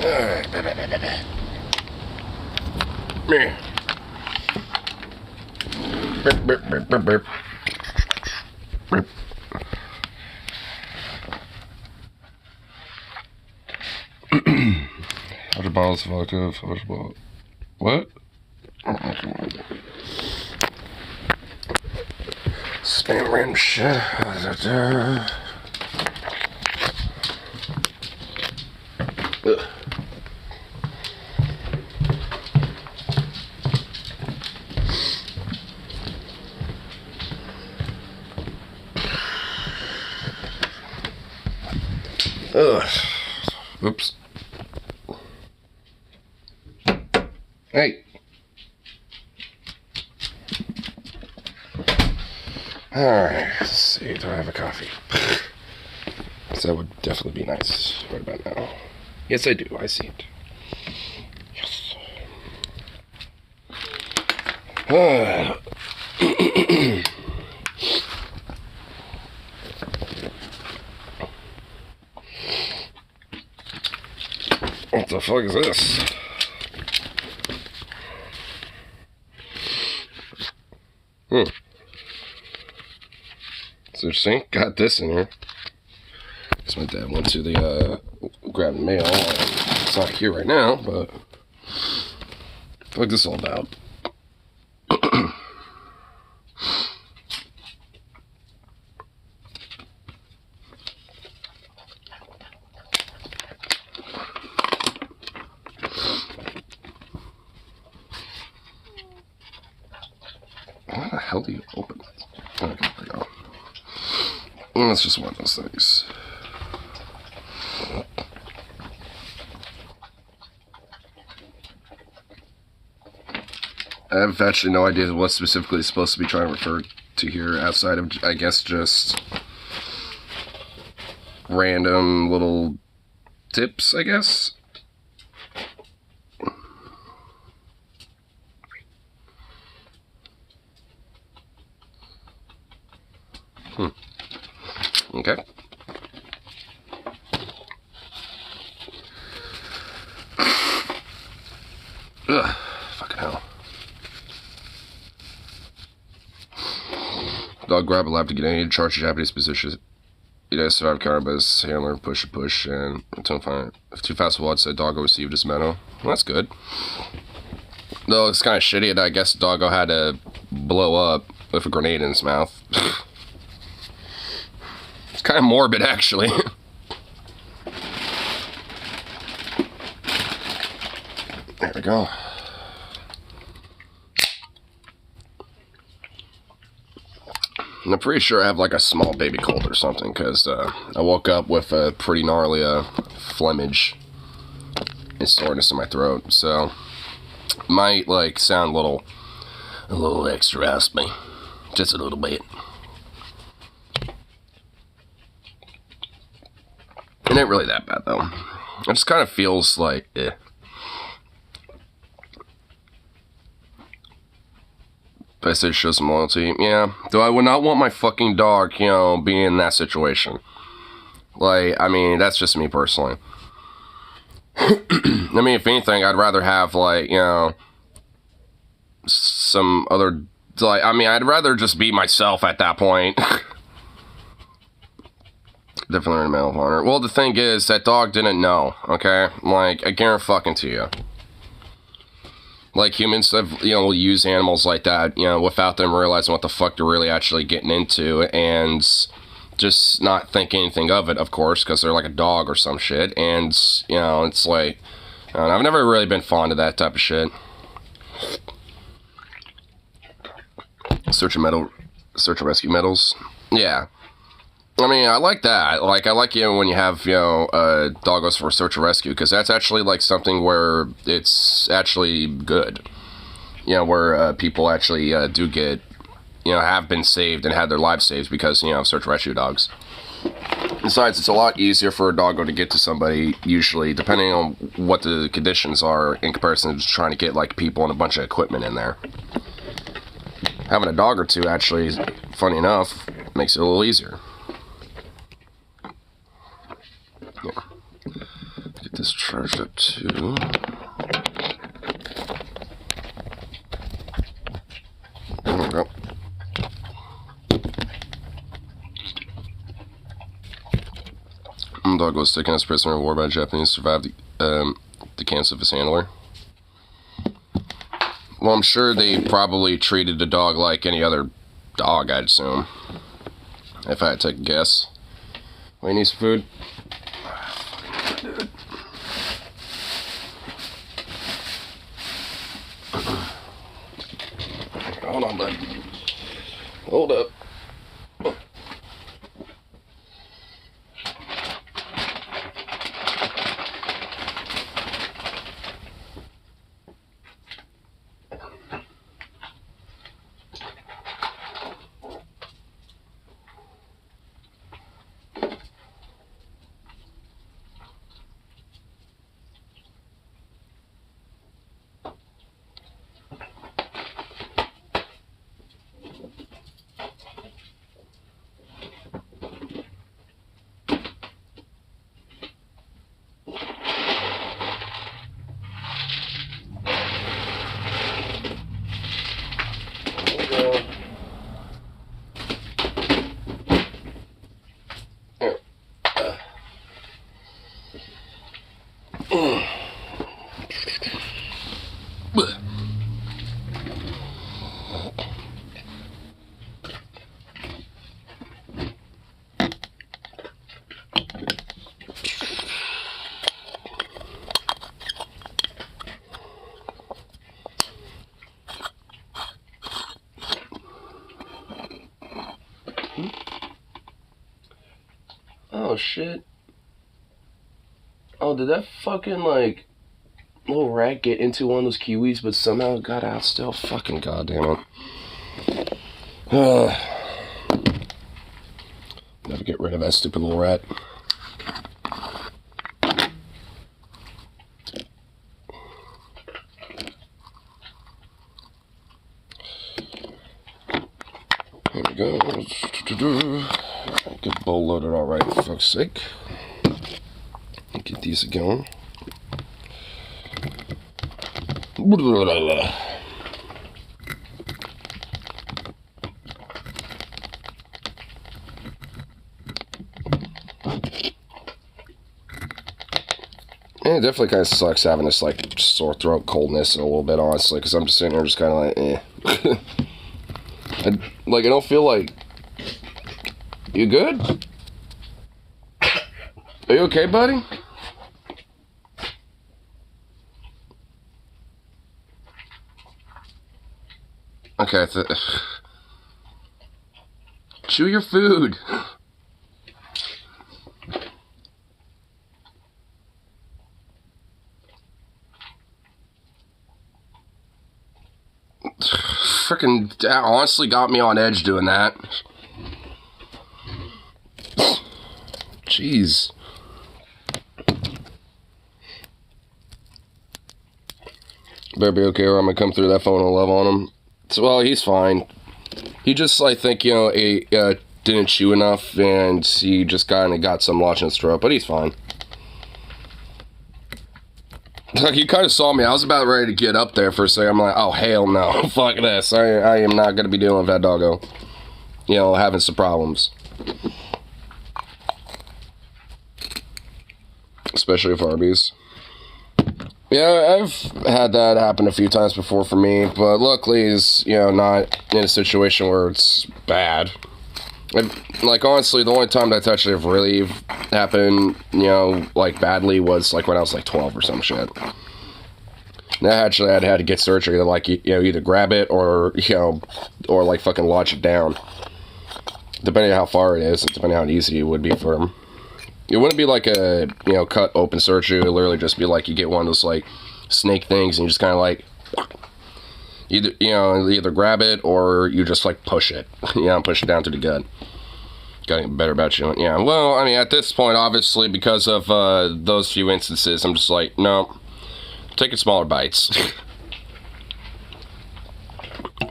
Alright. Me. Burp, burp, burp, burp, burp. Burp. 100 bottles of vodka, 100 bottles. What? Spam random shit. Ugh. Ugh. Oops. Hey. Alright, let's see. Do I have a coffee? So that would definitely be nice right about now. Yes, I do. I see it. Yes. What the fuck is this? So sink got this in here. Guess my dad went to the grab the mail. It's not here right now, but what is this all about? How the hell do you open it? Okay, there we go. That's just one of those things. I have actually no idea what specifically is supposed to be trying to refer to here outside of, I guess, just random little tips, I guess. Okay. Ugh, fucking hell. Dog grab a lap to get in, charge the Japanese position. He does survive counter by his handler, push, and return fire. If too fast for what, said Doggo received his medal. Well, that's good. Though it's kind of shitty that I guess Doggo had to blow up with a grenade in his mouth. It's kind of morbid, actually. There we go. I'm pretty sure I have like a small baby cold or something, because I woke up with a pretty gnarly phlegmage and soreness in my throat, so might like sound a little extra raspy, just a little bit. It ain't really that bad though. It just kind of feels like If I say show some loyalty, yeah. Though I would not want my fucking dog, you know, being in that situation. Like, I mean, that's just me personally. I mean, if anything, I'd rather have, like, you know, some other, like, I mean, I'd rather just be myself at that point. Definitely a Medal of Honor. Well, the thing is, that dog didn't know, okay? Like, I guarantee fucking to you. Like, humans have, you know, will use animals like that, you know, without them realizing what the fuck they're really actually getting into, and just not think anything of it, of course, because they're like a dog or some shit, and, you know, it's like, I don't know, I've never really been fond of that type of shit. Search and rescue medals. Yeah. I mean, I like that. Like, I like, you know, when you have, you know, doggos for search and rescue, because that's actually, like, something where it's actually good. You know, where people actually do get, you know, have been saved and had their lives saved because, you know, search and rescue dogs. Besides, it's a lot easier for a doggo to get to somebody, usually, depending on what the conditions are, in comparison to just trying to get, like, people and a bunch of equipment in there. Having a dog or two, actually, funny enough, makes it a little easier. Yeah. Get this charged up too. There we go. The dog was taken as prisoner of war by the Japanese, survived the cancer of his handler. Well, I'm sure they probably treated the dog like any other dog, I'd assume. If I had to take a guess. We need some food. Hold on, bud. Hold up. Oh shit. Oh, did that fucking like little rat get into one of those kiwis but somehow got out still? Fucking goddamn it. Never get rid of that stupid little rat. Here we go. Get bowl loaded alright, for fuck's sake. Get these going. Yeah, it definitely kind of sucks having this like sore throat, coldness, and a little bit, honestly, because I'm just sitting here just kind of like, eh. I don't feel like. You good? Are you okay, buddy? Okay, chew your food. Frickin' that honestly got me on edge doing that. Jeez. Better be okay or I'm gonna come through that phone and love on him. So, well, he's fine. He just, I think, didn't chew enough and he just kind of got some lodged in his throat, but he's fine. Like, you kind of saw me. I was about ready to get up there for a second. I'm like, oh, hell no. Fuck this. I am not going to be dealing with that doggo. Having some problems. Especially with Arby's. Yeah, I've had that happen a few times before for me, but luckily he's, not in a situation where it's bad. Like, honestly, the only time that's actually really happened, badly was, when I was, 12 or some shit. And actually, I'd had to get surgery to, either grab it or, or, fucking lodge it down. Depending on how far it is, and depending on how easy it would be for him. It wouldn't be like a, cut open surgery. It would literally just be you get one of those, snake things, and you just kind of, either grab it or you just, push it. Push it down to the gut. Gotta get better about chewing. Yeah, well, I mean, at this point, obviously, because of those few instances, I'm just no, taking smaller bites.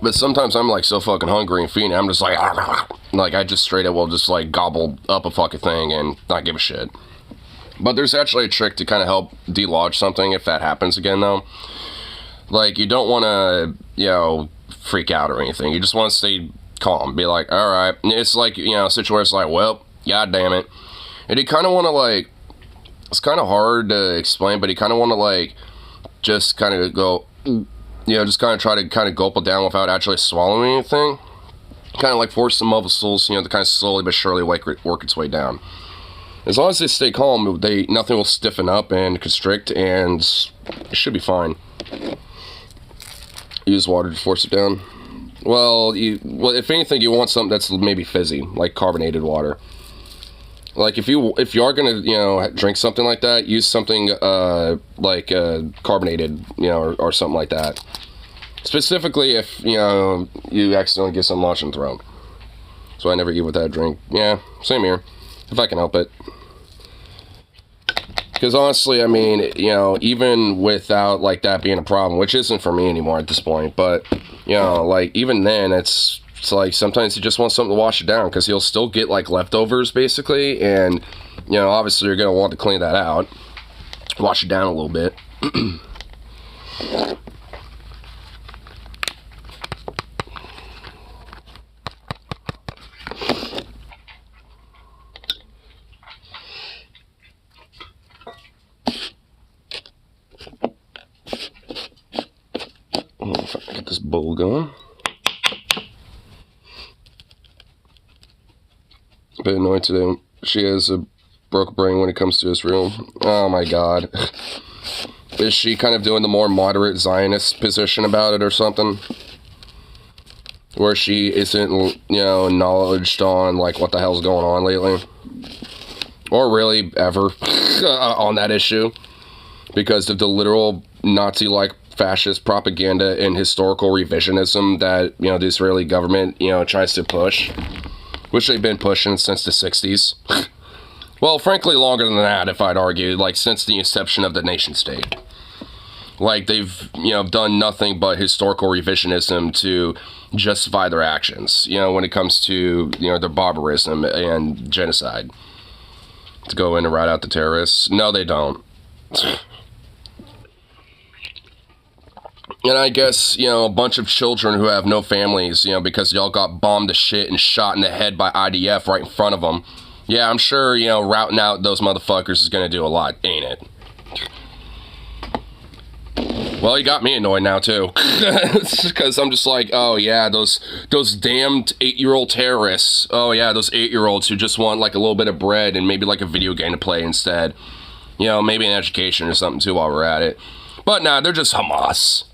But sometimes I'm, so fucking hungry and feeding, I'm just I just straight up will just, gobble up a fucking thing and not give a shit. But there's actually a trick to kind of help delodge something if that happens again, though. Like, you don't want to, freak out or anything. You just want to stay calm. Be like, all right. It's like, a situation like, well, god damn it. And you kind of want to, like, it's kind of hard to explain, but you kind of want to, like, just kind of go, just kind of try to kind of gulp it down without actually swallowing anything. Kind of like force the muscles, to kind of slowly but surely work its way down. As long as they stay calm, nothing will stiffen up and constrict, and it should be fine. Use water to force it down. Well, if anything, you want something that's maybe fizzy, like carbonated water. Like if you are gonna drink something like that, use something like carbonated, or something like that. Specifically, if you accidentally get some lodged in the throat. So I never eat with that drink. Yeah, same here. If I can help it. Because honestly, I mean, even without, like, that being a problem, which isn't for me anymore at this point, but, like, even then, it's like, sometimes you just want something to wash it down, because you'll still get, like, leftovers, basically, and, obviously you're going to want to clean that out. Wash it down a little bit. If I can get this bowl going. A bit annoyed today. She has a broken brain when it comes to Israel. Oh my god. Is she kind of doing the more moderate Zionist position about it or something? Where she isn't, knowledged on, like, what the hell's going on lately? Or really, ever, on that issue. Because of the literal Nazi-like fascist propaganda and historical revisionism that, the Israeli government, tries to push. Which they've been pushing since the 60s. Well, frankly, longer than that, if I'd argue, like, since the inception of the nation-state. Like, they've, done nothing but historical revisionism to justify their actions, when it comes to, their barbarism and genocide. To go in and rout out the terrorists. No, they don't. And I guess, a bunch of children who have no families, because y'all got bombed to shit and shot in the head by IDF right in front of them. Yeah, I'm sure, routing out those motherfuckers is gonna do a lot, ain't it? Well, you got me annoyed now, too. Because I'm just like, oh, yeah, those damned 8-year-old terrorists. Oh, yeah, those 8-year-olds who just want, like, a little bit of bread and maybe, like, a video game to play instead. Maybe an education or something, too, while we're at it. But, nah, they're just Hamas.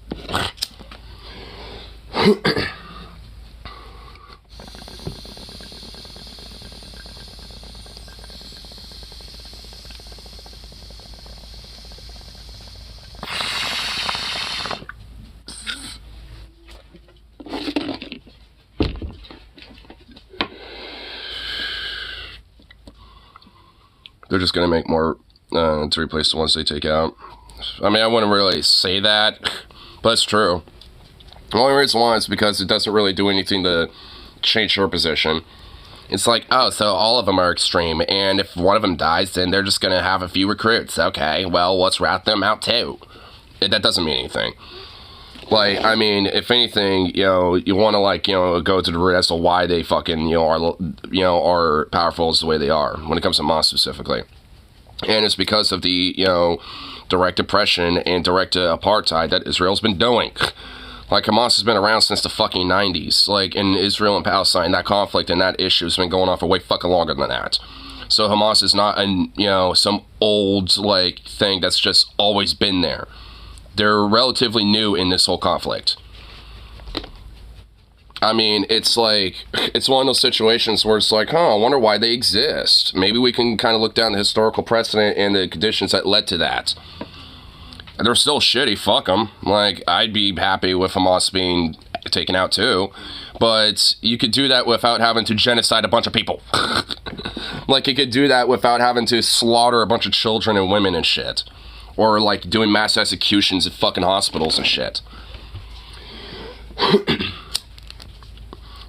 They're just gonna make more to replace the ones they take out. I mean, I wouldn't really say that, but it's true. The only reason why is because it doesn't really do anything to change her position. It's like, oh, so all of them are extreme, and if one of them dies, then they're just gonna have a few recruits. Okay, well, let's route them out too. That doesn't mean anything. Like, I mean, if anything, you want to, like, go to the root as to why they fucking, are powerful as the way they are, when it comes to Hamas specifically. And it's because of the, direct oppression and direct apartheid that Israel's been doing. Like, Hamas has been around since the fucking 90s. Like, in Israel and Palestine, that conflict and that issue has been going on for way fucking longer than that. So Hamas is not, some old, like, thing that's just always been there. They're relatively new in this whole conflict. I mean, it's like, it's one of those situations where it's like, I wonder why they exist. Maybe we can kind of look down the historical precedent and the conditions that led to that. They're still shitty, fuck them. Like, I'd be happy with Hamas being taken out too. But you could do that without having to genocide a bunch of people. Like, you could do that without having to slaughter a bunch of children and women and shit. Or, like, doing mass executions at fucking hospitals and shit.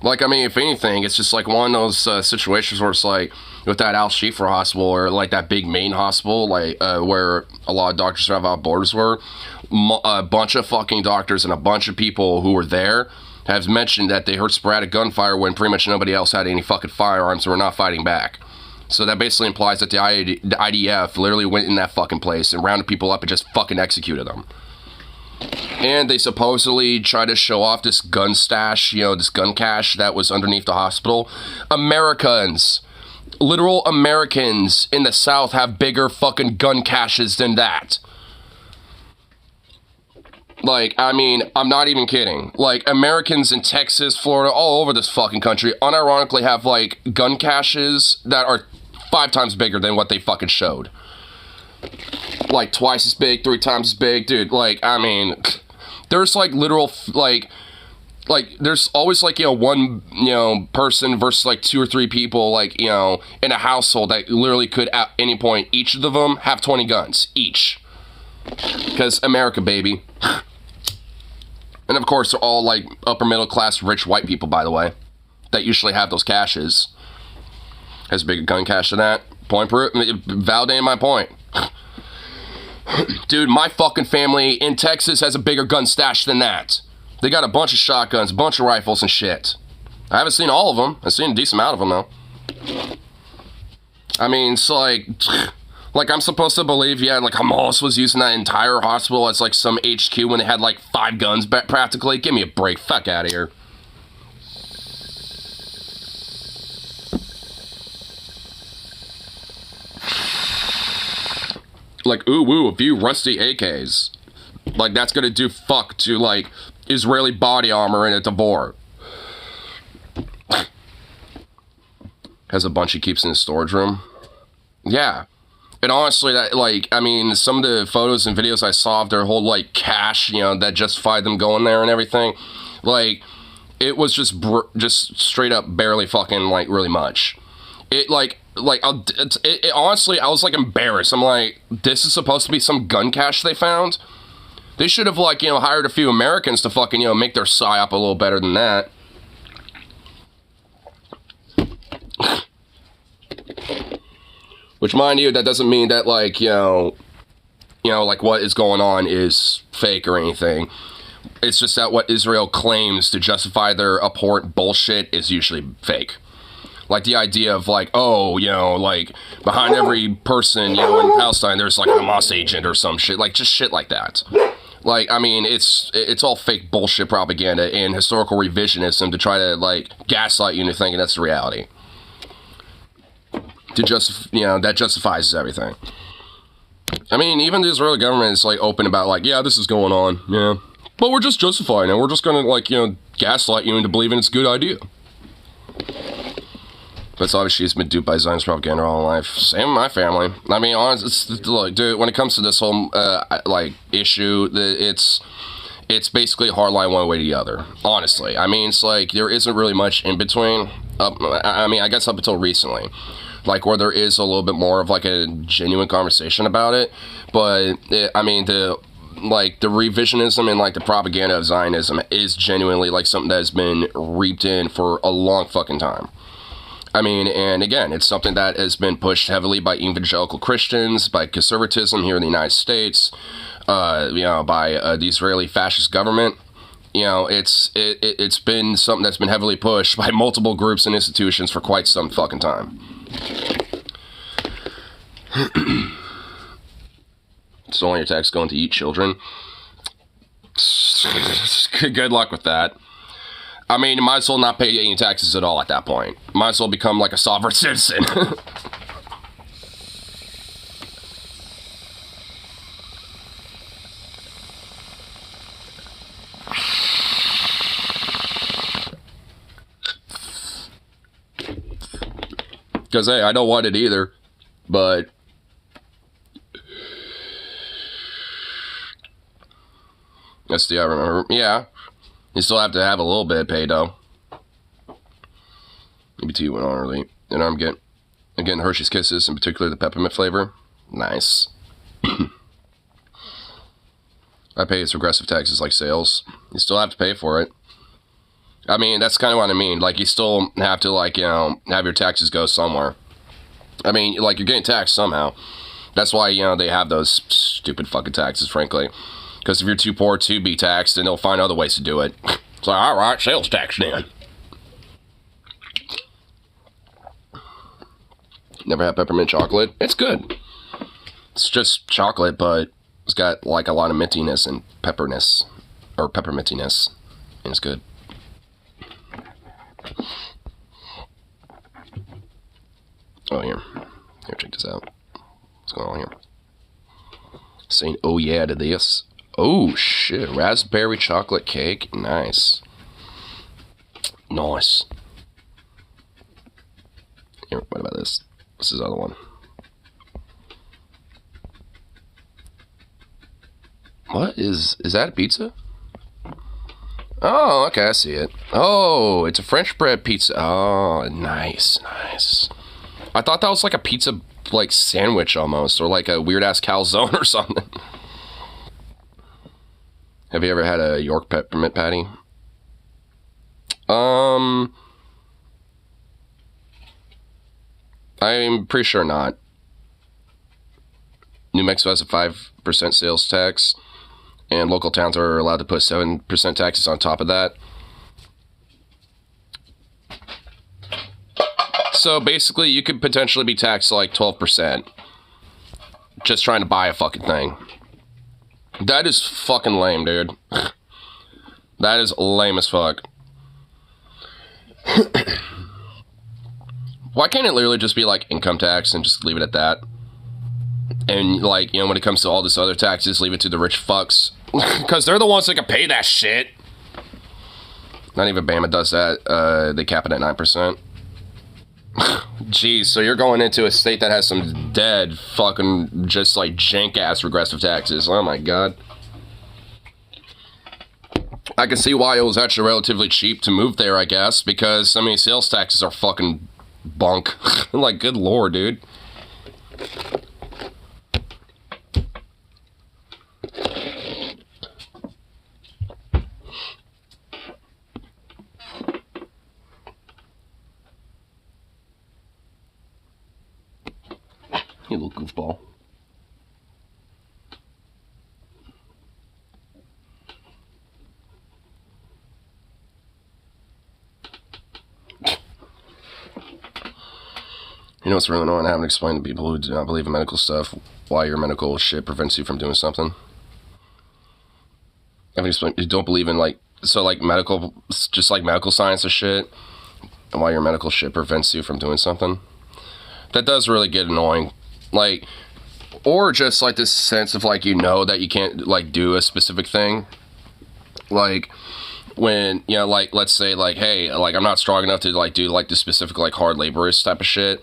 Like, I mean, if anything, it's just, like, one of those situations where it's like, with that Al Shifa hospital, or like that big main hospital, like where a lot of doctors without borders were. A bunch of fucking doctors and a bunch of people who were there have mentioned that they heard sporadic gunfire when pretty much nobody else had any fucking firearms and were not fighting back. So that basically implies that the IDF literally went in that fucking place and rounded people up and just fucking executed them. And they supposedly tried to show off this gun stash, you know, this gun cache that was underneath the hospital. Americans, literal Americans in the South have bigger fucking gun caches than that. Like, I mean, I'm not even kidding. Like, Americans in Texas, Florida, all over this fucking country, unironically have, like, gun caches that are 5 times bigger than what they fucking showed. Like, twice as big, 3 times as big. Dude, like, I mean, there's, like, literal, like, there's always, like, you know, one, you know, person versus, like, 2 or 3 people, like, you know, in a household that literally could, at any point, each of them have 20 guns. Each. Because America, baby. And of course, they're all like upper middle class, rich white people, by the way, that usually have those caches. Has a big gun cache than that. Point validating my point. Dude, my fucking family in Texas has a bigger gun stash than that. They got a bunch of shotguns, a bunch of rifles and shit. I haven't seen all of them. I've seen a decent amount of them though. I mean, it's like, I'm supposed to believe, yeah, like, Hamas was using that entire hospital as, like, some HQ when they had, like, 5 guns practically? Give me a break. Fuck out of here. Like, ooh, woo, a few rusty AKs. Like, that's gonna do fuck to, like, Israeli body armor in a Tabor. Has a bunch he keeps in his storage room. Yeah. And honestly, that, like, I mean, some of the photos and videos I saw of their whole, like, cache, you know, that justified them going there and everything, like, it was just straight up barely fucking, like, really much. It, like, honestly, I was, like, embarrassed. I'm like, this is supposed to be some gun cache they found? They should have, like, you know, hired a few Americans to fucking, you know, make their psyop a little better than that. Which, mind you, that doesn't mean that, like, you know, like, what is going on is fake or anything. It's just that what Israel claims to justify their abhorrent bullshit is usually fake. Like, the idea of, like, oh, you know, like, behind every person, you know, in Palestine, there's, like, a Hamas agent or some shit. Like, just shit like that. Like, I mean, it's all fake bullshit propaganda and historical revisionism to try to, like, gaslight you into thinking that's the reality. You know, that justifies everything. I mean, even the Israeli government is, like, open about, like, yeah, this is going on, yeah. But we're just justifying it. We're just gonna, like, you know, gaslight you into believing it's a good idea. But obviously he's been duped by Zionist propaganda all life. Same with my family. I mean, honestly, look, dude, when it comes to this whole, like, issue, it's basically a hardline one way or the other. Honestly. I mean, it's like, there isn't really much in between. I mean, I guess up until recently. Like, where there is a little bit more of, like, a genuine conversation about it. But, I mean, the revisionism and, like, the propaganda of Zionism is genuinely, like, something that has been reaped in for a long fucking time. I mean, and again, it's something that has been pushed heavily by evangelical Christians, by conservatism here in the United States, you know, by the Israeli fascist government. You know, it's been something that's been heavily pushed by multiple groups and institutions for quite some fucking time. So all your tax going to eat children. Good luck with that. I mean, you might as well not pay any taxes at all at that point. Might as well become like a sovereign citizen. Because, hey, I don't want it either, but let's see, I remember. Yeah, you still have to have a little bit paid, though. Maybe 2 went on early. And I'm getting Hershey's Kisses, in particular the peppermint flavor. Nice. I pay its regressive taxes like sales. You still have to pay for it. I mean, that's kind of what I mean. Like, you still have to, like, you know, have your taxes go somewhere. I mean, like, you're getting taxed somehow. That's why, you know, they have those stupid fucking taxes, frankly. Because if you're too poor to be taxed, then they'll find other ways to do it. It's like, alright, sales tax then. Never had peppermint chocolate? It's good. It's just chocolate, but it's got, like, a lot of mintiness and pepperness. Or peppermintiness. And it's good. Oh, here, check this out. What's going on here? Saying, oh yeah to this. Oh, shit. Raspberry chocolate cake. Nice. Nice. Here, what about this? What's this other one? What is that a pizza? Oh, okay, I see it. Oh, it's a French bread pizza. Oh, nice, nice. I thought that was like a pizza, like, sandwich almost, or like a weird-ass calzone or something. Have you ever had a York peppermint patty? I'm pretty sure not. New Mexico has a 5% sales tax, and local towns are allowed to put 7% taxes on top of that. So basically, you could potentially be taxed like 12%. Just trying to buy a fucking thing. That is fucking lame, dude. That is lame as fuck. Why can't it literally just be like income tax and just leave it at that? And like, you know, when it comes to all this other taxes, leave it to the rich fucks. Because they're the ones that can pay that shit. Not even Bama does that. They cap it at 9%. Jeez, so you're going into a state that has some dead fucking just like jank-ass regressive taxes. Oh my god. I can see why it was actually relatively cheap to move there, I guess, because, I mean, sales taxes are fucking bunk. Like, good lord, dude. You little goofball. You know what's really annoying? Having to explain to people who do not believe in medical stuff why your medical shit prevents you from doing something. Having to explain, you don't believe in, like, so, like, medical, just like medical science and shit, and why your medical shit prevents you from doing something. That does really get annoying. Like, or just like this sense of like, you know, that you can't like do a specific thing. Like when, you know, like, let's say like, hey, like I'm not strong enough to like do like the specific like hard laborist type of shit.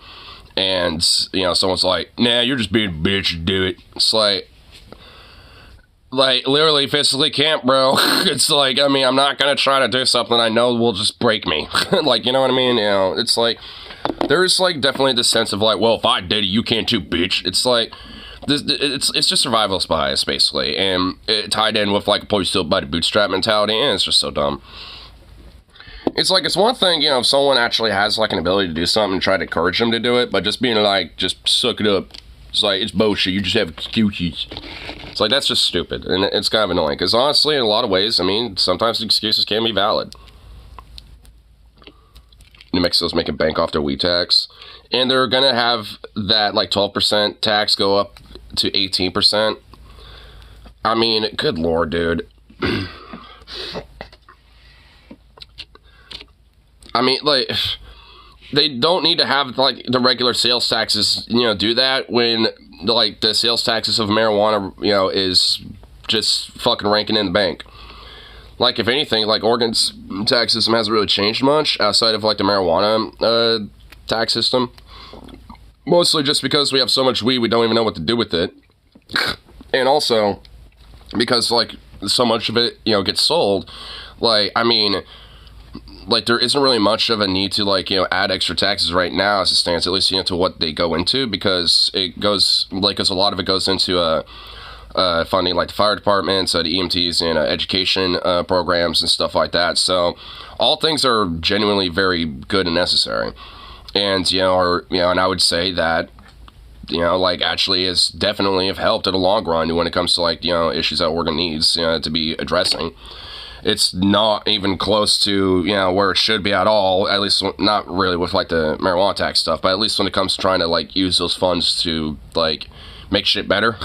And, you know, someone's like, nah, you're just being a bitch to do it. It's like literally physically can't, bro. It's like, I mean, I'm not gonna try to do something I know will just break me. Like, you know what I mean? You know, it's like, there's like definitely this sense of like, well, if I did it, you can too, bitch. It's like, it's just survivalist bias, basically. And it tied in with like a pull yourself by the bootstrap mentality, and it's just so dumb. It's like, it's one thing, you know, if someone actually has like an ability to do something and try to encourage them to do it, but just being like, just suck it up. It's like, it's bullshit, you just have excuses. It's like, that's just stupid, and it's kind of annoying, because honestly, in a lot of ways, I mean, sometimes excuses can be valid. New Mexico's making bank off their weed tax, and they're gonna have that, like, 12% tax go up to 18%. I mean, good lord, dude. I mean, like, they don't need to have, like, the regular sales taxes, you know, do that when, like, the sales taxes of marijuana, you know, is just fucking ranking in the bank. Like, if anything, like, Oregon's tax system hasn't really changed much outside of, like, the marijuana tax system. Mostly just because we have so much weed, we don't even know what to do with it. And also, because, like, so much of it, you know, gets sold, like, I mean, like, there isn't really much of a need to, like, you know, add extra taxes right now as it stands, at least, you know, to what they go into, because it goes, like, because a lot of it goes into, funding, like, the fire departments, the EMTs, and education programs and stuff like that. So all things are genuinely very good and necessary. And, and I would say that, like, actually is definitely have helped in the long run when it comes to, like, issues that organ needs, to be addressing. It's not even close to, where it should be at all, at least not really with, like, the marijuana tax stuff, but at least when it comes to trying to, like, use those funds to, like, make shit better.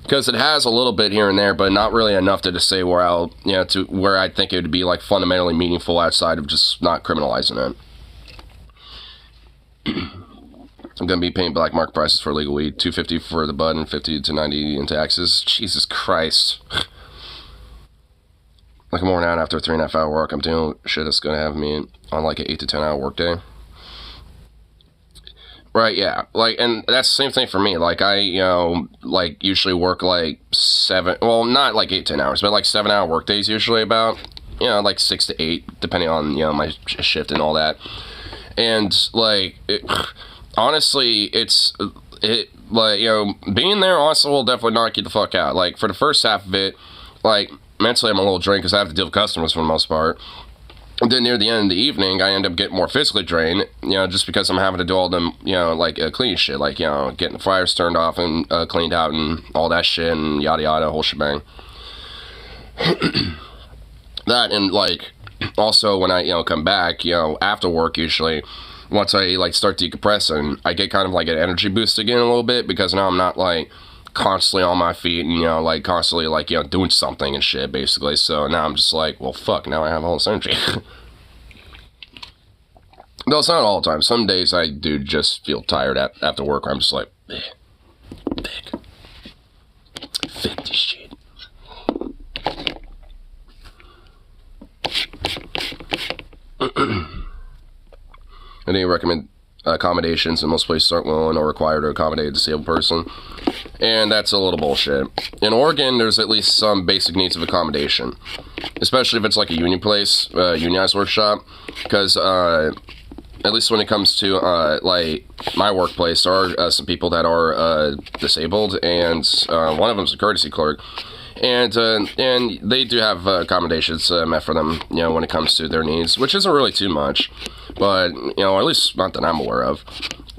Because it has a little bit here and there, but not really enough to just say where I'll, to where I think it would be, like, fundamentally meaningful outside of just not criminalizing it. I'm gonna be paying black market prices for legal weed, $2.50 for the bud and $50 to $90 in taxes. Jesus Christ. Like, more now after a 3.5 hour work, I'm doing shit that's gonna have me on like an 8 to 10 hour work day. Right, yeah. Like, and that's the same thing for me. Like, I, like, usually work like 7, well, not like 8, 10 hours, but like 7-hour work days usually about, like 6 to 8, depending on, my shift and all that. And, like, honestly, like, being there honestly will definitely knock you the fuck out. Like, for the first half of it, like, mentally I'm a little drained because I have to deal with customers for the most part. And then near the end of the evening, I end up getting more physically drained, just because I'm having to do all them, like, clean shit, like, getting the fryers turned off and cleaned out and all that shit and yada yada, whole shebang. That, and, like, also when I, come back, after work usually, once I, like, start decompressing, I get kind of like an energy boost again a little bit, because now I'm not, like, constantly on my feet and, like, constantly, like, doing something and shit, basically. So now I'm just like, well, fuck, now I have all this energy. No, it's not all the time. Some days I do just feel tired after work. I'm just like, fuck this shit. I didn't recommend accommodations, and most places aren't willing or required to accommodate a disabled person. And that's a little bullshit. In Oregon, there's at least some basic needs of accommodation, especially if it's like a union place, unionized workshop, because at least when it comes to like my workplace, there are some people that are disabled, and one of them's a courtesy clerk, and they do have accommodations met for them, when it comes to their needs, which isn't really too much, but at least not that I'm aware of.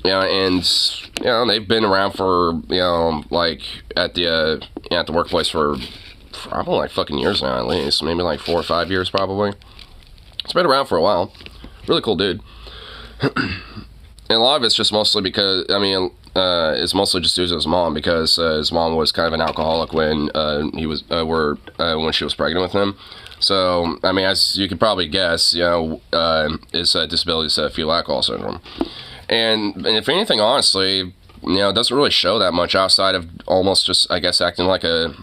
And they've been around for like at the workplace for probably like fucking years now, at least maybe like 4 or 5 years probably. It's been around for a while. Really cool dude. And a lot of it's just mostly because it's mostly just due to his mom, because his mom was kind of an alcoholic when when she was pregnant with him. So, as you can probably guess, his disability is fetal alcohol syndrome. And if anything, honestly, it doesn't really show that much outside of almost just, I guess, acting like a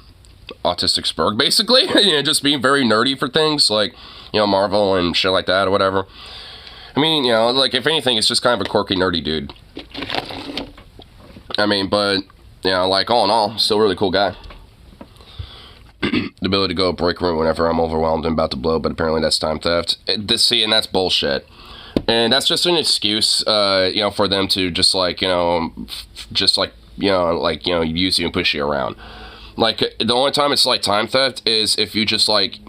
autistic spurg, basically. Just being very nerdy for things like, Marvel and shit like that or whatever. Like, if anything, it's just kind of a quirky, nerdy dude. But, like, all in all, still a really cool guy. The ability to go break room whenever I'm overwhelmed and about to blow, but apparently that's time theft. And that's bullshit. And that's just an excuse, for them to just, like, use you and push you around. Like, the only time it's, like, time theft is if you just, like,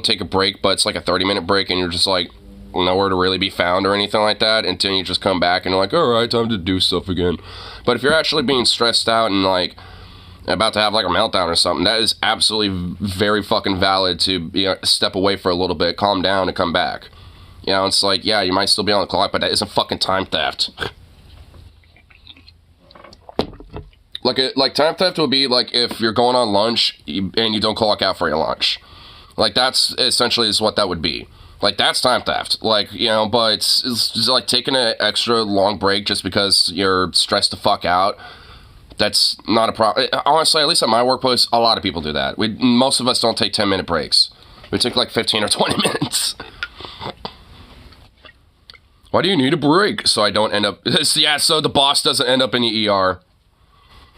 take a break, but it's, like, a 30-minute break, and you're just, like, nowhere to really be found or anything like that, until you just come back and you're like, alright, time to do stuff again. But if you're actually being stressed out and, like, about to have, like, a meltdown or something, that is absolutely very fucking valid to, step away for a little bit, calm down, and come back. It's like, yeah, you might still be on the clock, but that isn't fucking time theft. Like time theft would be, like, if you're going on lunch and you don't clock out for your lunch. Like, that's essentially is what that would be. Like, that's time theft. Like, but it's just, like, taking an extra long break just because you're stressed the fuck out. That's not a problem. Honestly, at least at my workplace, a lot of people do that. Most of us don't take 10-minute breaks. We take, like, 15 or 20 minutes. Why do you need a break? So I don't end up... Yeah, so the boss doesn't end up in the ER.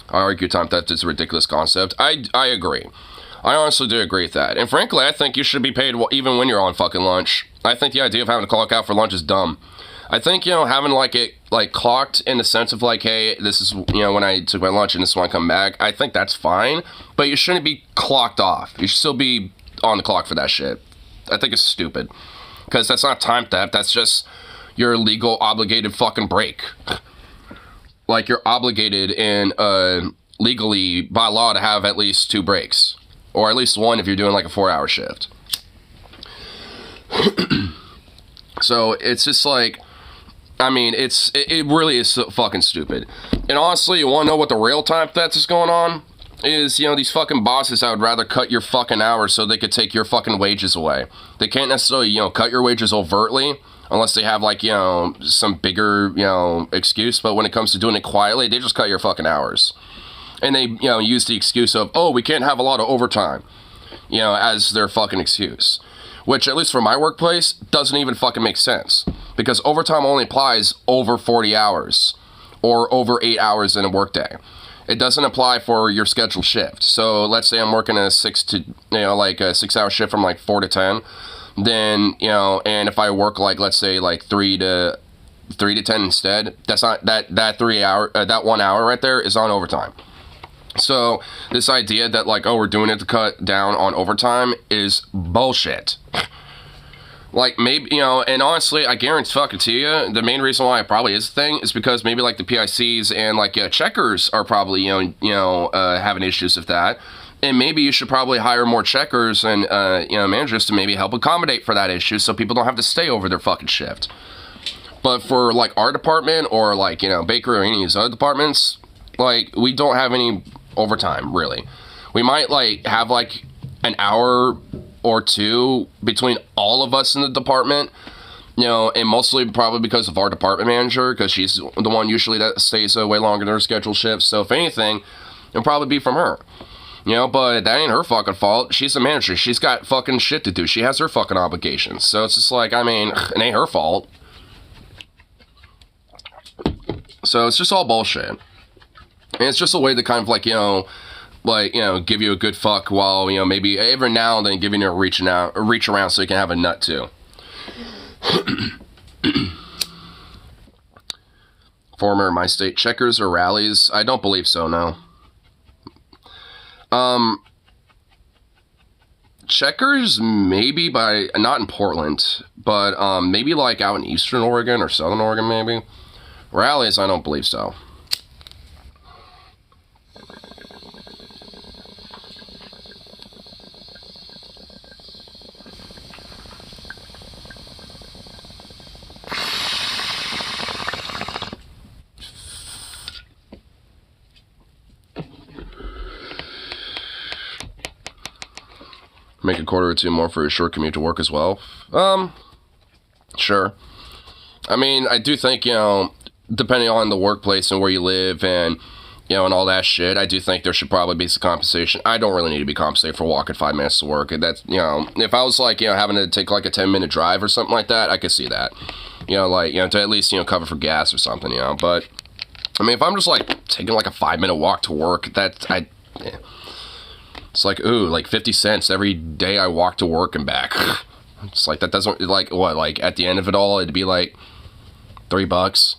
I argue time theft is a ridiculous concept. I agree. I honestly do agree with that. And frankly, I think you should be paid even when you're on fucking lunch. I think the idea of having to clock out for lunch is dumb. I think, having, like, it, like, clocked in the sense of, like, hey, this is, when I took my lunch and this is when I come back, I think that's fine. But you shouldn't be clocked off. You should still be on the clock for that shit. I think it's stupid. Because that's not time theft. That's just... your legal obligated fucking break. Like, you're obligated in legally by law to have at least 2 breaks, or at least 1 if you're doing like a 4-hour shift. So it's just like, I mean, it really is so fucking stupid. And honestly, you want to know what the real time theft is going on? Is, you know, these fucking bosses that would rather cut your fucking hours so they could take your fucking wages away. They can't necessarily, you know, cut your wages overtly unless they have, like, you know, some bigger, you know, excuse. But when it comes to doing it quietly, they just cut your fucking hours. And they, you know, use the excuse of, oh, we can't have a lot of overtime, you know, as their fucking excuse. Which, at least for my workplace, doesn't even fucking make sense. Because overtime only applies over 40 hours. Or over 8 hours in a workday. It doesn't apply for your scheduled shift. So, let's say I'm working a 6-hour shift from like 4 to 10. Then, you know, and if I work like, let's say, like 3 to 10 instead, that's not, that 3 hour, that 1 hour right there is on overtime. So, this idea that, like, oh, we're doing it to cut down on overtime is bullshit. Like, maybe, you know, and honestly, I guarantee fucking to you, the main reason why it probably is a thing is because maybe, like, the PICs and, like, checkers are probably, having issues with that. And maybe you should probably hire more checkers and, managers to maybe help accommodate for that issue so people don't have to stay over their fucking shift. But for, like, our department or, like, you know, Baker or any of these other departments, like, we don't have any overtime, really. We might, like, have, like, an hour or 2 between all of us in the department, you know, and mostly probably because of our department manager, because she's the one usually that stays way longer than her scheduled shifts. So if anything, it'll probably be from her, you know, but that ain't her fucking fault. She's the manager. She's got fucking shit to do. She has her fucking obligations. So it's just like, I mean, it ain't her fault. So it's just all bullshit. And it's just a way to kind of, like, you know, give you a good fuck while, you know, maybe every now and then giving you a reach around so you can have a nut too. Former my state checkers or rallies? I don't believe so, no. Checkers maybe, but not in Portland, but maybe like out in Eastern Oregon or Southern Oregon maybe. Rallies, I don't believe so. Make a quarter or 2 more for a short commute to work as well. Sure. I mean, I do think, you know, depending on the workplace and where you live and, you know, and all that shit, I do think there should probably be some compensation. I don't really need to be compensated for walking 5 minutes to work. And that's, you know, if I was like, you know, having to take like a 10-minute drive or something like that, I could see that. You know, like, you know, to at least, you know, cover for gas or something, you know. But, I mean, if I'm just like taking like a 5-minute walk to work, it's like, ooh, like 50 cents every day I walk to work and back. It's like, that doesn't, like, what, like, at the end of it all, it'd be like $3.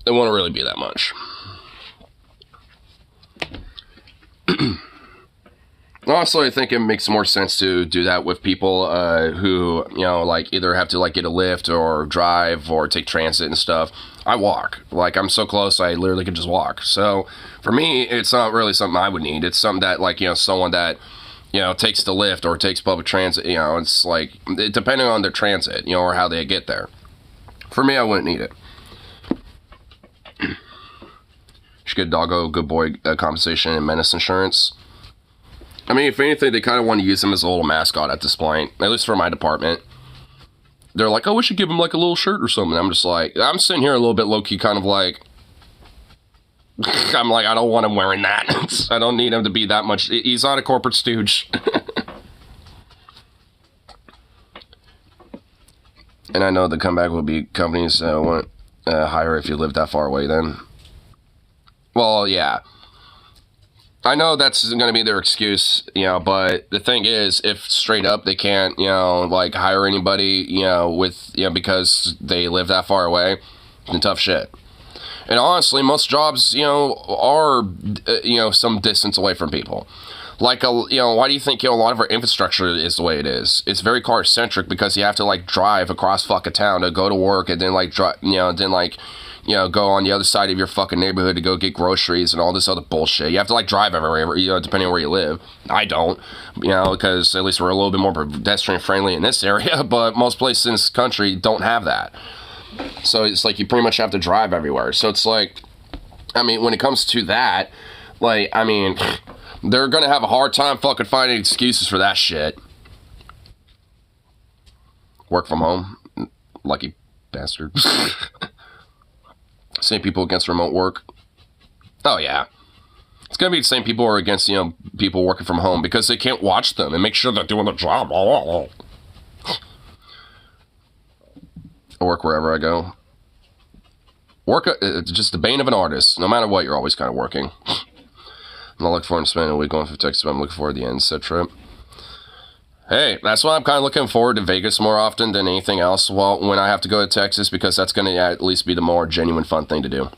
It won't really be that much. Honestly, I think it makes more sense to do that with people who, you know, like, either have to, like, get a lift or drive or take transit and stuff. I walk. Like, I'm so close, I literally can just walk. So, for me, it's not really something I would need. It's something that, like, you know, someone that, you know, takes the lift or takes public transit, you know, it's like, depending on their transit, you know, or how they get there. For me, I wouldn't need it. Should get doggo, good boy compensation and menace insurance. I mean, if anything, they kind of want to use him as a little mascot at this point, at least for my department. They're like, oh, we should give him like a little shirt or something. I'm just like, I'm sitting here a little bit low-key kind of like, I'm like, I don't want him wearing that. I don't need him to be that much. He's not a corporate stooge. And I know the comeback will be companies want hire if you live that far away then. Well, yeah. I know that's going to be their excuse, you know, but the thing is, if straight up they can't, you know, like, hire anybody, you know, with, you know, because they live that far away, then tough shit. And honestly, most jobs, you know, are, you know, some distance away from people. Like, why do you think, a lot of our infrastructure is the way it is? It's very car-centric because you have to, like, drive across fucking town to go to work and then, like, go on the other side of your fucking neighborhood to go get groceries and all this other bullshit. You have to, like, drive everywhere, depending on where you live. I don't, because at least we're a little bit more pedestrian-friendly in this area, but most places in this country don't have that. So it's like you pretty much have to drive everywhere. So it's like, I mean, when it comes to that, like, I mean, they're gonna have a hard time fucking finding excuses for that shit. Work from home, lucky bastard. Same people against remote work. Oh yeah, it's gonna be the same people who are against people working from home because they can't watch them and make sure they're doing their job. I work wherever I go. Work, it's just the bane of an artist. No matter what, you're always kind of working. I'm not looking forward to spending a week going through Texas, but I'm looking forward to the NSET trip. Hey, that's why I'm kind of looking forward to Vegas more often than anything else. Well, when I have to go to Texas, because that's going to at least be the more genuine fun thing to do.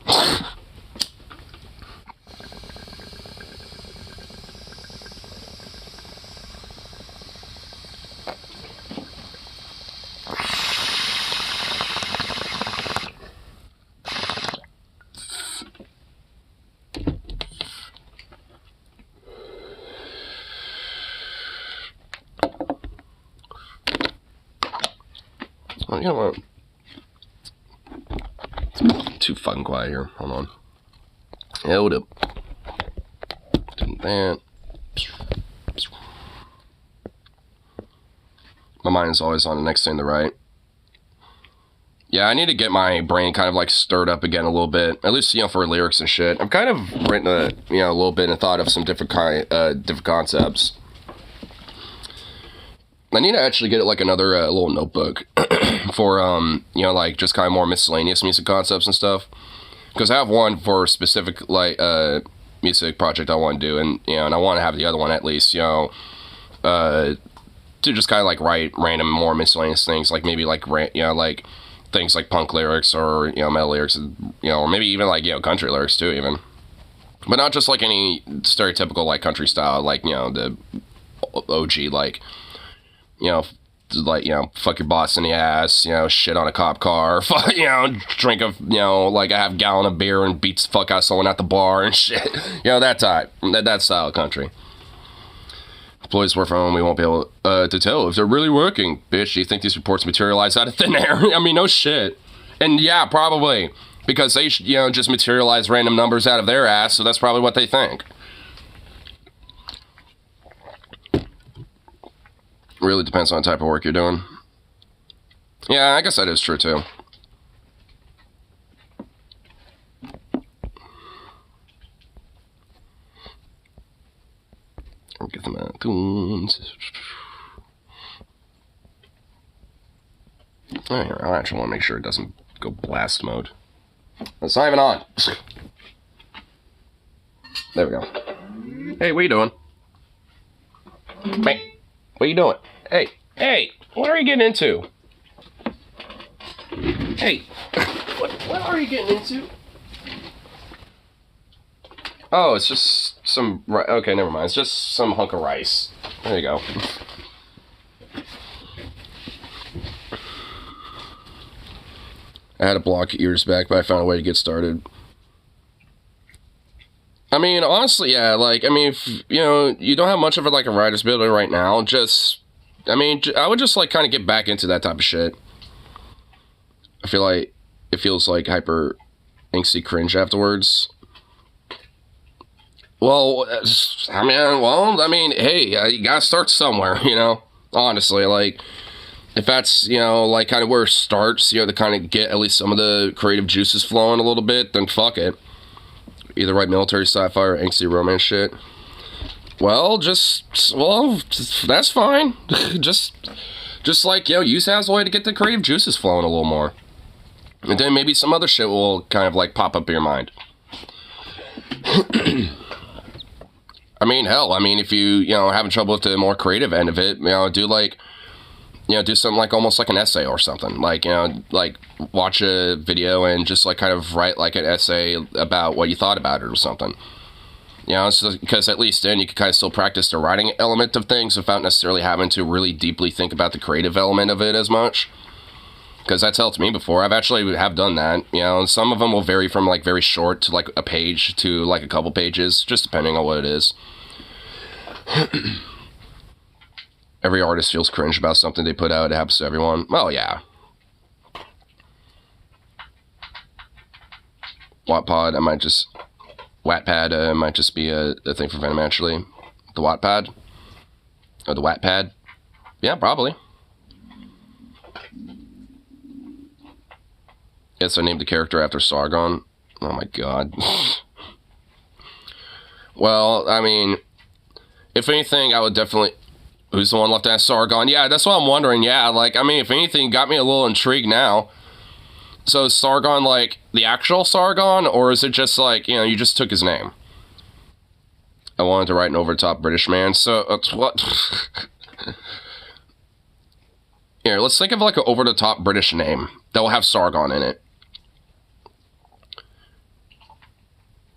You know what? It's too fucking quiet here. Hold on. Hold up. Doing that. My mind's always on the next thing to write. Yeah, I need to get my brain kind of like stirred up again a little bit. At least, for lyrics and shit. I've kind of written a little bit and thought of some different concepts. I need to actually get like another little notebook for like just kind of more miscellaneous music concepts and stuff. Because I have one for a specific like music project I want to do, and and I want to have the other one at least to just kind of like write random more miscellaneous things, like maybe like like things like punk lyrics or metal lyrics, or maybe even like country lyrics too, even. But not just like any stereotypical like country style, like the OG like. Fuck your boss in the ass, shit on a cop car, drink like a half gallon of beer and beats the fuck out of someone at the bar and shit. That type, that style of country. Employees work from home, we won't be able to tell if they're really working. Bitch, do you think these reports materialize out of thin air? I mean, no shit. And yeah, probably. Because they, just materialize random numbers out of their ass, so that's probably what they think. Really depends on the type of work you're doing. Yeah, I guess that is true too. I'll get them out. I actually want to make sure it doesn't go blast mode. It's not even on. There we go. Hey, what are you doing? Hey, what are you doing? Hey, what are you getting into? Hey, what are you getting into? Oh, it's just some, okay, never mind. It's just some hunk of rice. There you go. I had to block ears back, but I found a way to get started. I mean, honestly, yeah, like, I mean, if, you don't have much of like a writer's ability right now, I would just, like, kind of get back into that type of shit. I feel like it feels like hyper angsty cringe afterwards. Well, I mean, hey, you gotta start somewhere, honestly, like, if that's, like, kind of where it starts, to kind of get at least some of the creative juices flowing a little bit, then fuck it. Either write military, sci-fi, or angsty romance shit. Well, that's fine. just like, use that as a way to get the creative juices flowing a little more. And then maybe some other shit will kind of like pop up in your mind. I mean, hell, if you, having trouble with the more creative end of it, do like, do something like almost like an essay or something. Like, like watch a video and just like kind of write like an essay about what you thought about it or something. You know, because at least then you can kind of still practice the writing element of things without necessarily having to really deeply think about the creative element of it as much. Because that's helped me before. I've actually have done that. You know, and some of them will vary from like very short to like a page to like a couple pages, just depending on what it is. Every artist feels cringe about something they put out. It happens to everyone. Well, yeah. Wattpad, Wattpad might just be a thing for Venom, actually. The Wattpad? Or the Wattpad? Yeah, probably. Yes, I named the character after Sargon. Oh my god. Well, I mean, if anything, I would definitely... Who's the one left at Sargon? Yeah, that's what I'm wondering. Yeah, like, I mean, if anything, got me a little intrigued now. So is Sargon, like, the actual Sargon? Or is it just, like, you know, you just took his name? I wanted to write an over-the-top British man. So, what? Here, let's think of, like, an over-the-top British name that will have Sargon in it.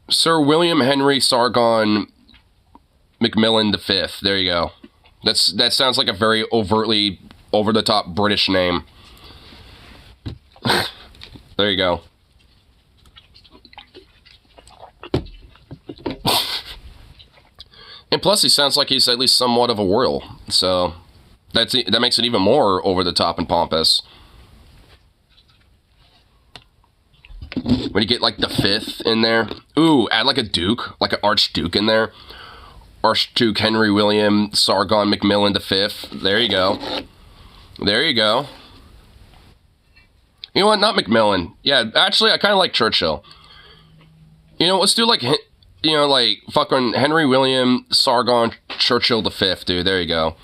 Sir William Henry Sargon Macmillan V. There you go. That sounds like a very overtly over-the-top British name. There you go. And plus, he sounds like he's at least somewhat of a royal. So, that makes it even more over-the-top and pompous. When you get, like, the 5th in there. Ooh, add, like, a duke. Like an archduke in there. Archduke Henry William Sargon Macmillan V. There you go. There you go. You know what? Not Macmillan. Yeah, actually, I kind of like Churchill. You know, let's do, like, you know, like, fucking Henry William Sargon Churchill V, dude. There you go.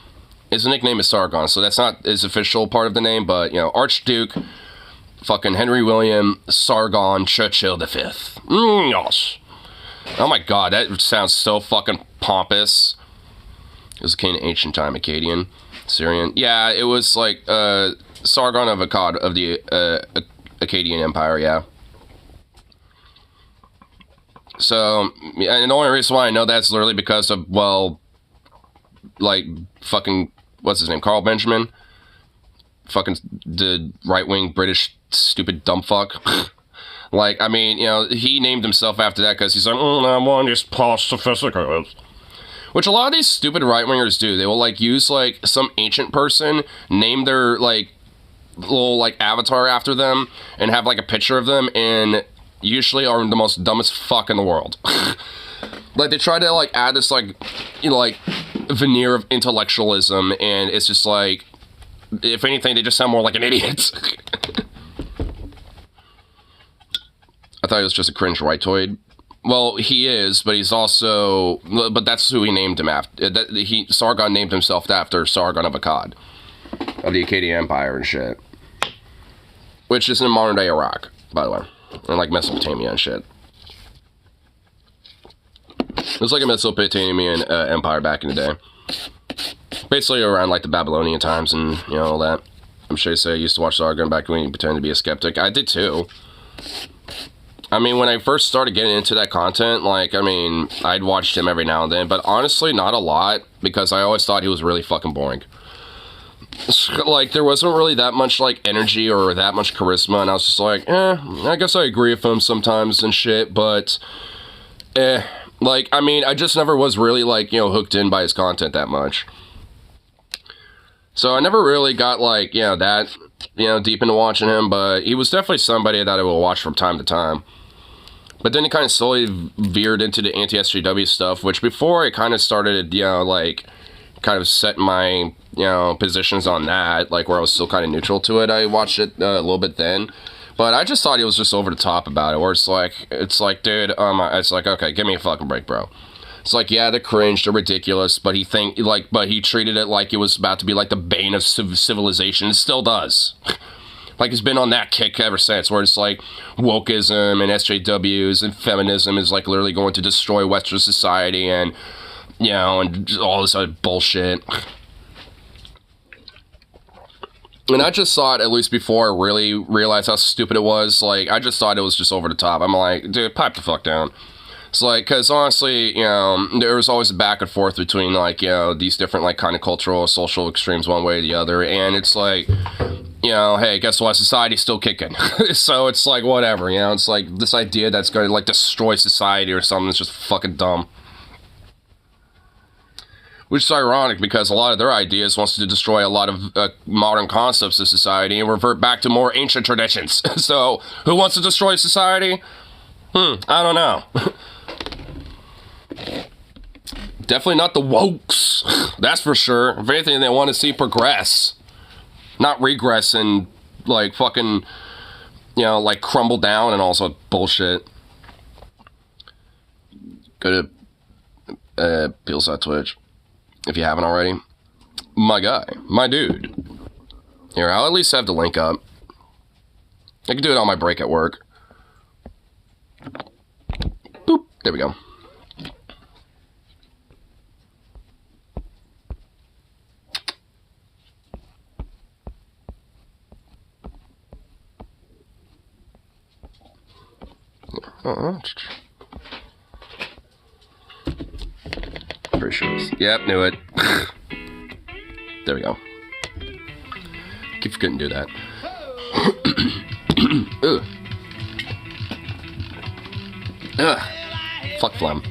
His nickname is Sargon, so that's not his official part of the name, but, you know, Archduke fucking Henry William Sargon Churchill V. Yes. Oh my god, that sounds so fucking pompous. It was a king in ancient time, Akkadian, Syrian. Yeah, it was like Sargon of Akkad of the Akkadian Empire, yeah. So, and the only reason why I know that's literally because of, well, like, fucking, what's his name, Carl Benjamin? Fucking the right-wing British stupid dumb fuck. Like, I mean, you know, he named himself after that because he's like, I want to just past sophisticated. Which a lot of these stupid right-wingers do. They will, like, use, like, some ancient person, name their, like, little, like, avatar after them, and have, like, a picture of them, and usually are the most dumbest fuck in the world. Like, they try to, like, add this, like, you know, like, veneer of intellectualism, and it's just, like, if anything, they just sound more like an idiot. I thought he was just a cringe rightoid. Well, he is, but he's also... But that's who he named him after. Sargon named himself after Sargon of Akkad. Of the Akkadian Empire and shit. Which is in modern-day Iraq, by the way. And, like, Mesopotamia and shit. It was like a Mesopotamian empire back in the day. Basically around, like, the Babylonian times and, you know, all that. I'm sure you say I used to watch Sargon back when he pretended to be a skeptic. I did, too. I mean, when I first started getting into that content, like, I mean, I'd watched him every now and then, but honestly, not a lot, because I always thought he was really fucking boring. Like, there wasn't really that much, like, energy or that much charisma, and I was just like, I guess I agree with him sometimes and shit, but, like, I mean, I just never was really, like, you know, hooked in by his content that much. So I never really got, like, you know, that, you know, deep into watching him, but he was definitely somebody that I will watch from time to time. But then it kind of slowly veered into the anti-SJW stuff, which before I kind of started, you know, like, kind of set my, you know, positions on that, like, where I was still kind of neutral to it. I watched it a little bit then. But I just thought he was just over the top about it, where it's like, dude, it's like, okay, give me a fucking break, bro. It's like, yeah, they're cringe, they're ridiculous, but he treated it like it was about to be like the bane of civilization. It still does. Like, he's been on that kick ever since, where it's like wokeism and SJWs and feminism is like literally going to destroy Western society and, you know, and all this other bullshit. And I just thought, at least before I really realized how stupid it was, like, I just thought it was just over the top. I'm like, dude, pipe the fuck down. It's like, because honestly, there was always a back and forth between, like, these different, like, kind of cultural, social extremes one way or the other, and it's like, hey, guess what? Society's still kicking. So it's like, whatever, it's like this idea that's going to, like, destroy society or something is just fucking dumb. Which is ironic because a lot of their ideas wants to destroy a lot of modern concepts of society and revert back to more ancient traditions. So, who wants to destroy society? I don't know. Definitely not the wokes. That's for sure. If anything, they want to see progress. Not regress and, like, fucking, like, crumble down and all sorts of bullshit. Go to Peels.Twitch. If you haven't already. My guy. My dude. Here, I'll at least have the link up. I can do it on my break at work. Boop. There we go. Pretty sure. Yep, knew it. There we go. Keep forgetting to do that. Ugh. Ugh. Fuck phlegm.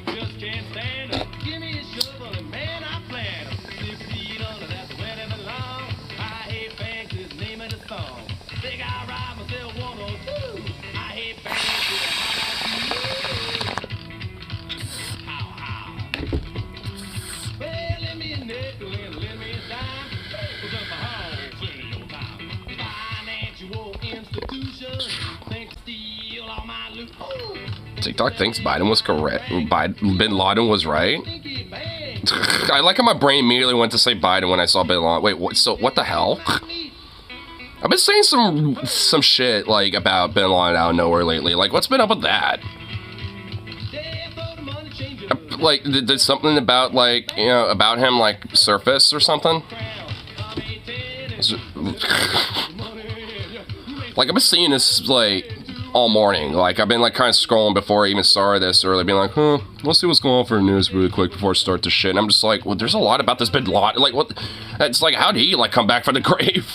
TikTok thinks Biden was correct. Bin Laden was right. I like how my brain immediately went to say Biden when I saw Bin Laden. Wait, what? So what the hell? I've been saying some shit like about Bin Laden out of nowhere lately. Like, what's been up with that? Like, did something about like about him like surface or something? Like, I've been seeing this like all morning. Like, I've been like kind of scrolling before I even started this early, being like, let's see what's going on for the news really quick before I start this shit. And I'm just like, well, there's a lot about this Bin Laden. Like, what? It's like, how did he like come back from the grave?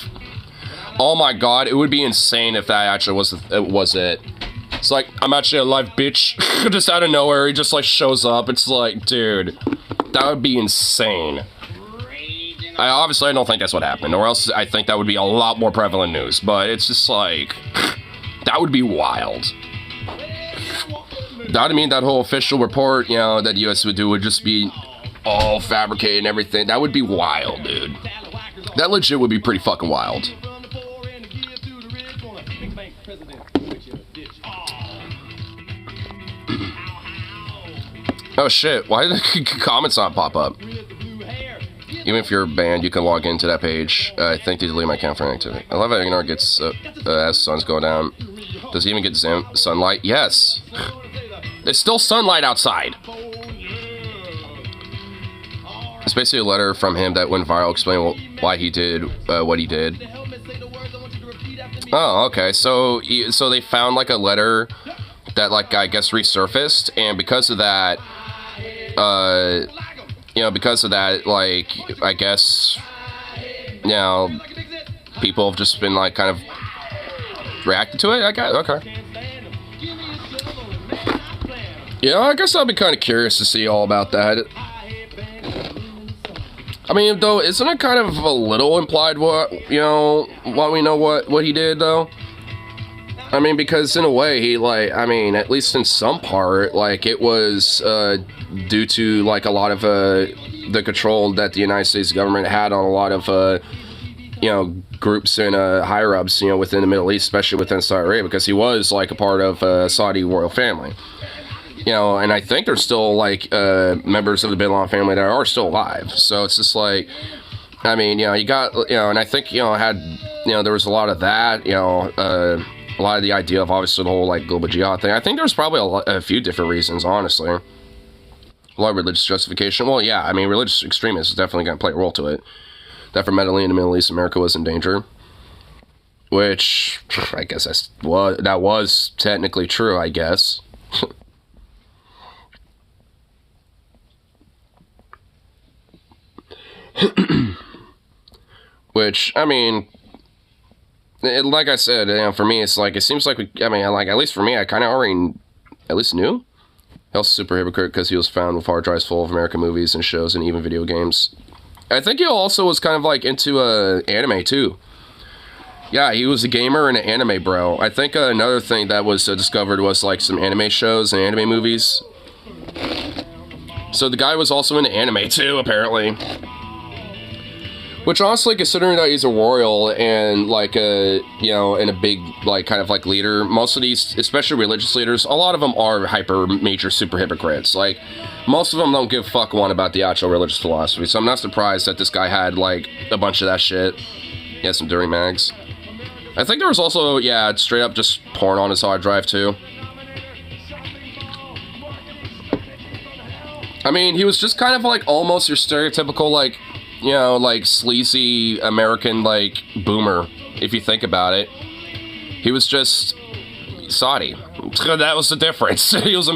Oh my god, it would be insane if that actually was it. It's like, I'm actually alive, bitch. Just out of nowhere, he just like shows up. It's like, dude, that would be insane. Obviously, I don't think that's what happened, or else I think that would be a lot more prevalent news. But it's just like, that would be wild. That would mean that whole official report, that the U.S. would do would just be all fabricated and everything. That would be wild, dude. That legit would be pretty fucking wild. Oh shit, why did the comments not pop up? Even if you're banned, you can log into that page. I think they deleted my account for inactivity. I love how Ignore gets, as the sun's going down. Does he even get sunlight? Yes. There's still sunlight outside. It's basically a letter from him that went viral explaining why he did what he did. Oh, okay. So they found like a letter that like I guess resurfaced, and because of that, like I guess, people have just been like kind of reacted to it. I guess. Okay. I guess I'll be kind of curious to see all about that. I mean, though, isn't it kind of a little implied what we know what he did, though? I mean, because in a way, he, like, I mean, at least in some part, like, it was due to, like, a lot of the control that the United States government had on a lot of, groups and higher-ups, within the Middle East, especially within Saudi Arabia, because he was, like, a part of Saudi royal family. And I think there's still, like, members of the Bin Laden family that are still alive. So it's just like, I mean, you got, and I think, there was a lot of that, a lot of the idea of, obviously, the whole, like, global jihad thing. I think there's probably a few different reasons, honestly. A lot of religious justification. Well, yeah, I mean, religious extremists is definitely going to play a role to it. That fundamentally in the Middle East, America was in danger. Which, I guess that was technically true, I guess. Which, I mean, like I said, for me, it's like, it seems like like, at least for me, I kind of already, at least knew. He was a super hypocrite because he was found with hard drives full of American movies and shows and even video games. I think he also was kind of like into anime too. Yeah, he was a gamer and an anime bro. I think another thing that was discovered was like some anime shows and anime movies. So the guy was also into anime too, apparently. Which honestly, considering that he's a royal and like a, and a big like kind of like leader, most of these, especially religious leaders, a lot of them are hyper major super hypocrites. Like most of them don't give a fuck one about the actual religious philosophy. So I'm not surprised that this guy had like a bunch of that shit. He had some dirty mags. I think there was also, straight up just porn on his hard drive too. I mean, he was just kind of like almost your stereotypical like, like sleazy American like boomer, if you think about it. He was just Saudi. That was the difference. He was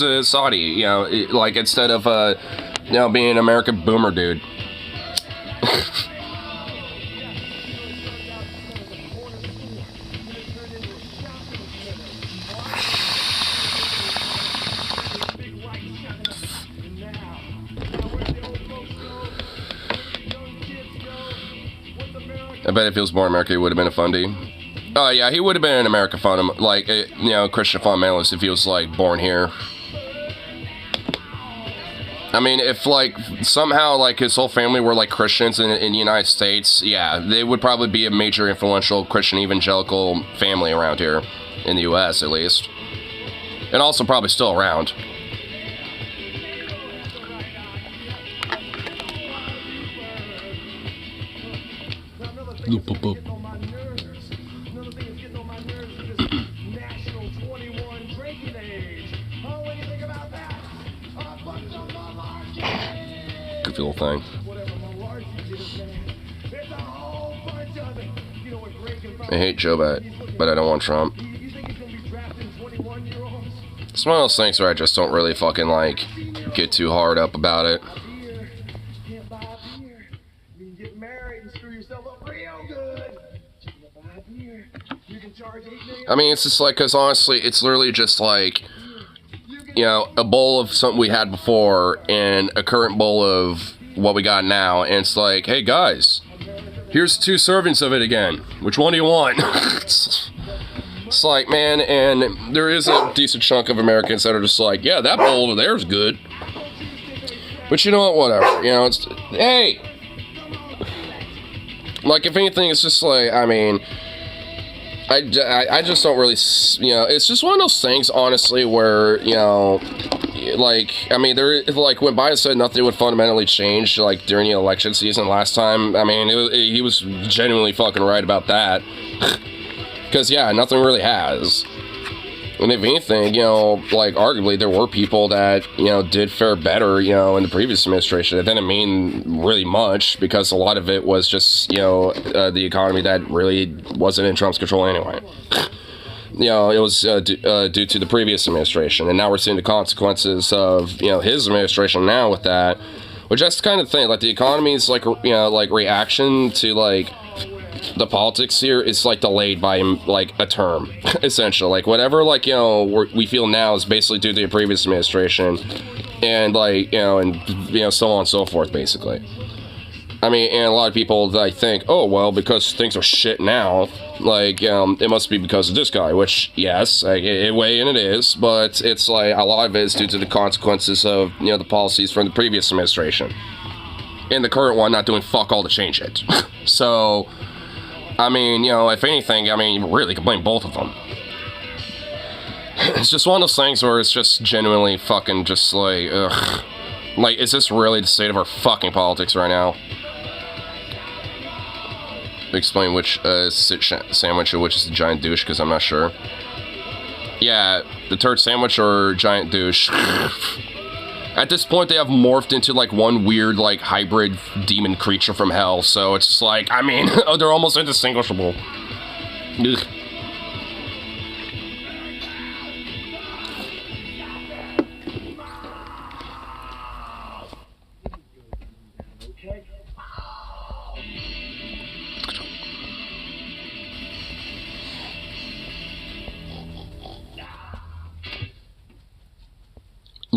a Saudi, like instead of being an American boomer dude. I bet if he was born in America, he would have been a fundy. Oh, yeah, he would have been an American fund, like, Christian fundamentalist if he was, like, born here. I mean, if, like, somehow, like, his whole family were, like, Christians in the United States, yeah, they would probably be a major influential Christian evangelical family around here, in the U.S., at least. And also probably still around. Goofy little thing. I hate Joe but I don't want Trump. It's one of those things where I just don't really fucking like get too hard up about it. I mean, it's just like, because honestly, it's literally just like, a bowl of something we had before and a current bowl of what we got now. And it's like, hey guys, here's 2 servings of it again. Which one do you want? It's like, man, and there is a decent chunk of Americans that are just like, yeah, that bowl over there is good. But you know what, whatever. It's, hey! Like, if anything, it's just like, I mean, I just don't really, it's just one of those things, honestly, where, like, I mean, like, when Biden said nothing would fundamentally change, like, during the election season last time, I mean, he was genuinely fucking right about that. Because, yeah, nothing really has. And if anything, like, arguably, there were people that, did fare better, in the previous administration. It didn't mean really much, because a lot of it was just, the economy that really wasn't in Trump's control anyway. It was due to the previous administration. And now we're seeing the consequences of, his administration now with that. Which that's the kind of thing, like, the economy's, like, like, reaction to, like, the politics here is like delayed by like a term, essentially. Like whatever, like, we feel now is basically due to the previous administration, and like, and so on and so forth, basically. I mean, and a lot of people that think, oh well, because things are shit now, like, it must be because of this guy, which yes, like, in a way, and it is, but it's like a lot of it is due to the consequences of the policies from the previous administration, and the current one not doing fuck all to change it. So, I mean, if anything, I mean, you really can blame both of them. It's just one of those things where it's just genuinely fucking just like, ugh. Like, is this really the state of our fucking politics right now? Explain which sandwich or which is the giant douche, because I'm not sure. Yeah, the turd sandwich or giant douche. At this point, they have morphed into, like, one weird, like, hybrid demon creature from hell, so it's just like, I mean, they're almost indistinguishable. Ugh.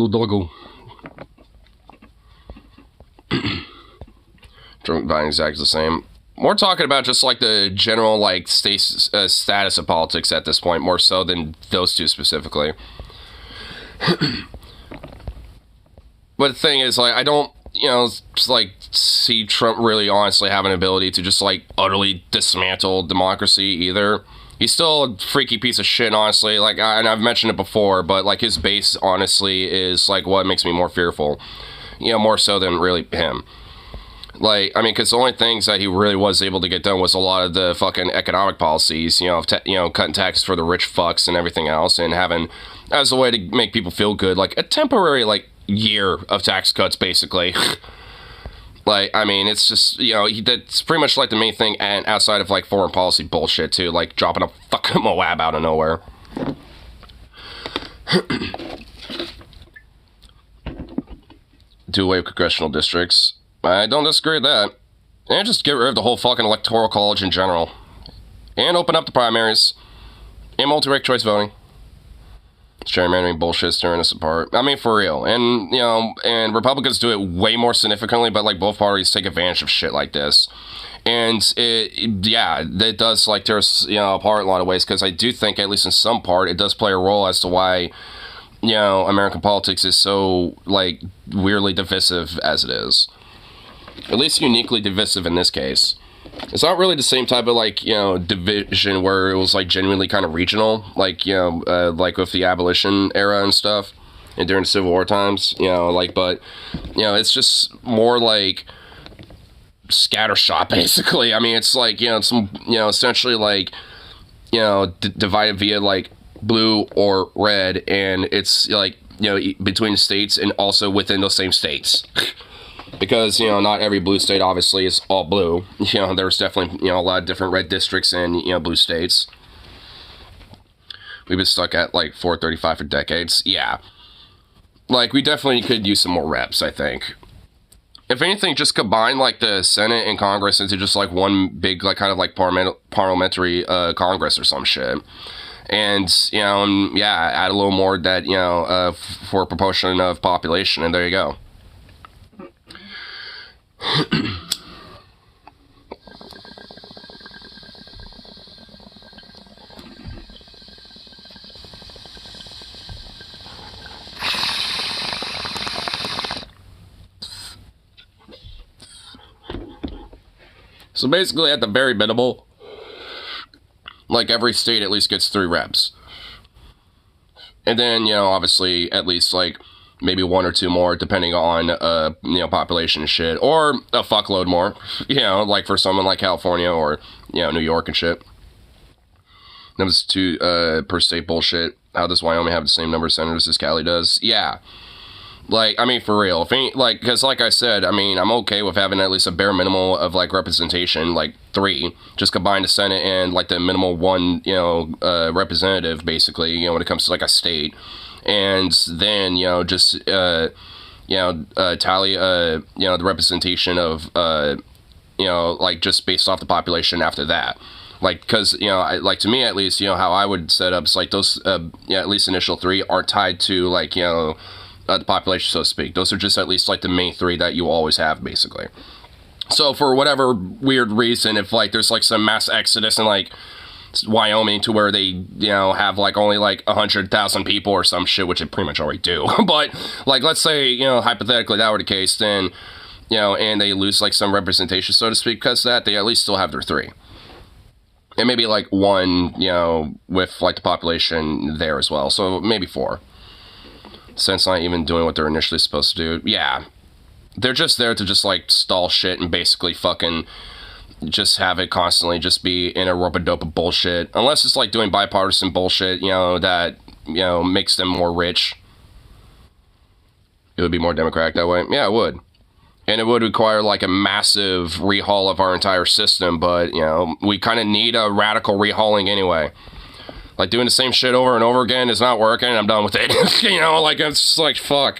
little doggo. Trump Biden exactly the same. We're talking about just like the general like status of politics at this point, more so than those two specifically. But the thing is, like, I don't, just like see Trump really honestly have an ability to just like utterly dismantle democracy either. He's still a freaky piece of shit, honestly. Like, and I've mentioned it before, but like his base, honestly, is like what makes me more fearful. More so than really him. Like, I mean, because the only things that he really was able to get done was a lot of the fucking economic policies, cutting taxes for the rich fucks and everything else, and having as a way to make people feel good, like a temporary like year of tax cuts, basically. Like, I mean, it's just, that's pretty much like the main thing, and outside of like foreign policy bullshit too, like dropping a fucking Moab out of nowhere. Do away with congressional districts. I don't disagree with that. And just get rid of the whole fucking electoral college in general. And open up the primaries. And multi-ranked choice voting. Gerrymandering bullshit's tearing us apart. I mean, for real. And, and Republicans do it way more significantly, but, like, both parties take advantage of shit like this. And, it does, like, tear us, apart in a lot of ways, because I do think, at least in some part, it does play a role as to why, American politics is so, like, weirdly divisive as it is. At least uniquely divisive in this case. It's not really the same type of, like, division where it was, like, genuinely kind of regional, like, like with the abolition era and stuff, and during the Civil War times, but, it's just more like scattershot, basically. I mean, it's like, it's, essentially like, divided via, like, blue or red, and it's, like, between states and also within those same states. Because, not every blue state, obviously, is all blue. There's definitely, a lot of different red districts in, blue states. We've been stuck at, like, 435 for decades. Yeah. Like, we definitely could use some more reps, I think. If anything, just combine, like, the Senate and Congress into just, like, one big, like, kind of, like, parliamentary Congress or some shit. And, add a little more that, for a proportion of population, and there you go. So basically, at the very minimal, like every state at least gets 3 reps. And then, obviously, at least like maybe 1 or 2 more, depending on, population and shit. Or a fuckload more, like for someone like California or, New York and shit. That was 2 per state bullshit. How does Wyoming have the same number of senators as Cali does? Yeah. Like, I mean, for real. Because like I said, I mean, I'm okay with having at least a bare minimal of, like, representation, like 3. Just combine the Senate and, like, the minimal 1, representative, basically, when it comes to, like, a state. And then, just, tally, the representation of, like, just based off the population after that. Like, because, like, to me, at least, how I would set up is, like, those, at least initial 3 aren't tied to, like, the population, so to speak. Those are just at least, like, the main 3 that you always have, basically. So, for whatever weird reason, if, like, there's, like, some mass exodus in, like, Wyoming to where they, have, like, only, like, 100,000 people or some shit, which they pretty much already do. But, like, let's say, hypothetically that were the case, then, and they lose, like, some representation, so to speak, because of that, they at least still have their 3. And maybe, like, 1, with, like, the population there as well. So, maybe 4. Since not even doing what they're initially supposed to do. Yeah. They're just there to just, like, stall shit and basically fucking just have it constantly just be in a rope-a-dope of bullshit. Unless it's, like, doing bipartisan bullshit, that, makes them more rich. It would be more democratic that way. Yeah, it would. And it would require, like, a massive rehaul of our entire system, but, we kind of need a radical rehauling anyway. Like, doing the same shit over and over again is not working, and I'm done with it. Like, it's just like, fuck.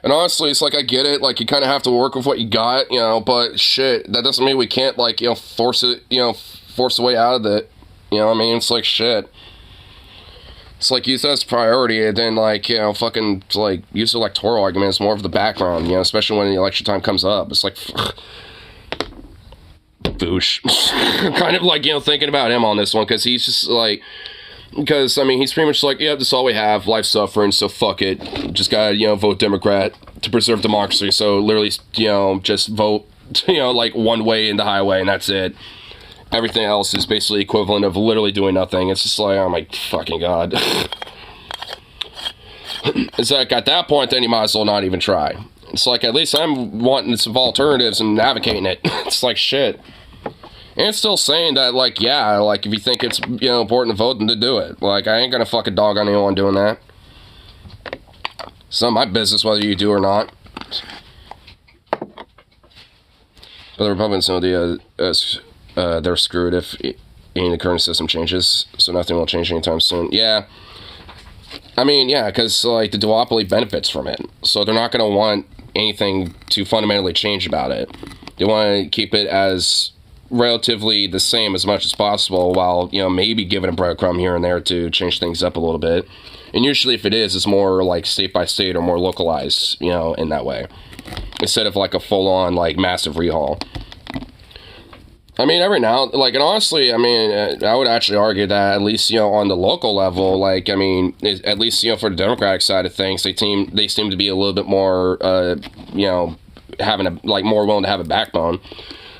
And honestly, it's like, I get it, like, you kind of have to work with what you got, but shit, that doesn't mean we can't, like, force it, force a way out of it. I mean, it's like, shit. It's like use that as priority, and then like fucking like use electoral arguments more of the background. Especially when the election time comes up. It's like boosh. Kind of like thinking about him on this one because he's just like. Because, I mean, he's pretty much like, yeah, this is all we have, life's suffering, so fuck it. Just gotta, vote Democrat to preserve democracy. So, literally, just vote, like one way in the highway, and that's it. Everything else is basically equivalent of literally doing nothing. It's just like, oh my fucking god. It's like, at that point, then you might as well not even try. It's like, at least I'm wanting some alternatives and advocating it. It's like, shit. And it's still saying that, like, yeah, like, if you think it's, important to vote, then to do it. Like, I ain't gonna fucking dog on anyone doing that. It's not my business whether you do or not. But the Republicans know they're screwed if any of the current system changes, so nothing will change anytime soon. Yeah. I mean, yeah, because, like, the duopoly benefits from it. So they're not gonna want anything to fundamentally change about it. They want to keep it as relatively the same as much as possible while, maybe giving a breadcrumb here and there to change things up a little bit. And usually if it is, it's more like state by state or more localized, in that way. Instead of like a full-on, like, massive rehaul. I mean, every now, like, and honestly, I mean, I would actually argue that at least, on the local level, like, I mean, at least, for the Democratic side of things, they seem to be a little bit more, having a, like, more willing to have a backbone.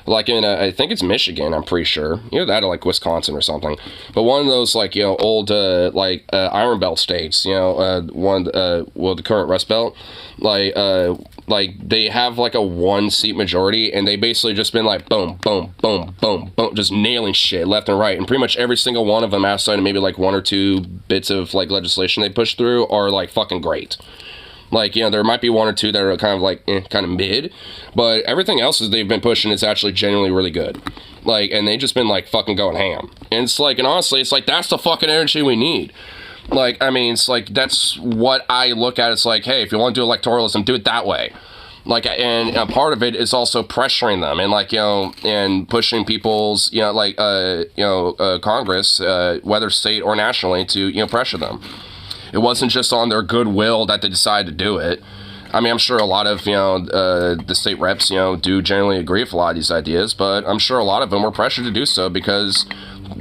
Like in, I think it's Michigan, I'm pretty sure. That or like Wisconsin or something. But one of those, like, old, Iron Belt states, the current Rust Belt, like, they have, like, a one-seat majority, and they basically just been, like, boom, boom, boom, boom, boom, just nailing shit left and right. And pretty much every single one of them, outside of maybe, like, one or two bits of, like, legislation they push through, are, like, fucking great. Like, there might be one or two that are kind of like, kind of mid, but everything else that they've been pushing is actually genuinely really good. Like, and they've just been, like, fucking going ham. And it's like, and honestly, it's like, that's the fucking energy we need. Like, I mean, it's like, that's what I look at. It's like, hey, if you want to do electoralism, do it that way. Like, and part of it is also pressuring them and, like, and pushing people's, Congress, whether state or nationally, to, pressure them. It wasn't just on their goodwill that they decided to do it. I mean, I'm sure a lot of, the state reps, do generally agree with a lot of these ideas, but I'm sure a lot of them were pressured to do so because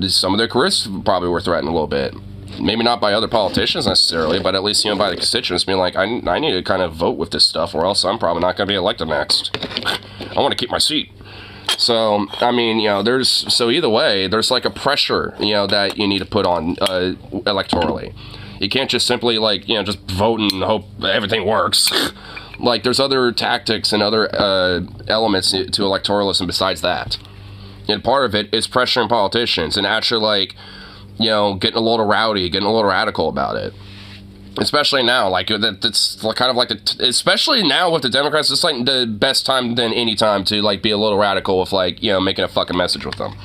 some of their careers probably were threatened a little bit. Maybe not by other politicians necessarily, but at least, by the constituents being like, I need to kind of vote with this stuff or else I'm probably not going to be elected next. I want to keep my seat. So, I mean, so either way, there's like a pressure, that you need to put on electorally. You can't just simply, like, just vote and hope everything works. Like, there's other tactics and other elements to electoralism besides that. And part of it is pressuring politicians and actually, like, getting a little rowdy, getting a little radical about it. Especially now, like, it's kind of like, especially now with the Democrats, it's like the best time than any time to, like, be a little radical with, like, making a fucking message with them.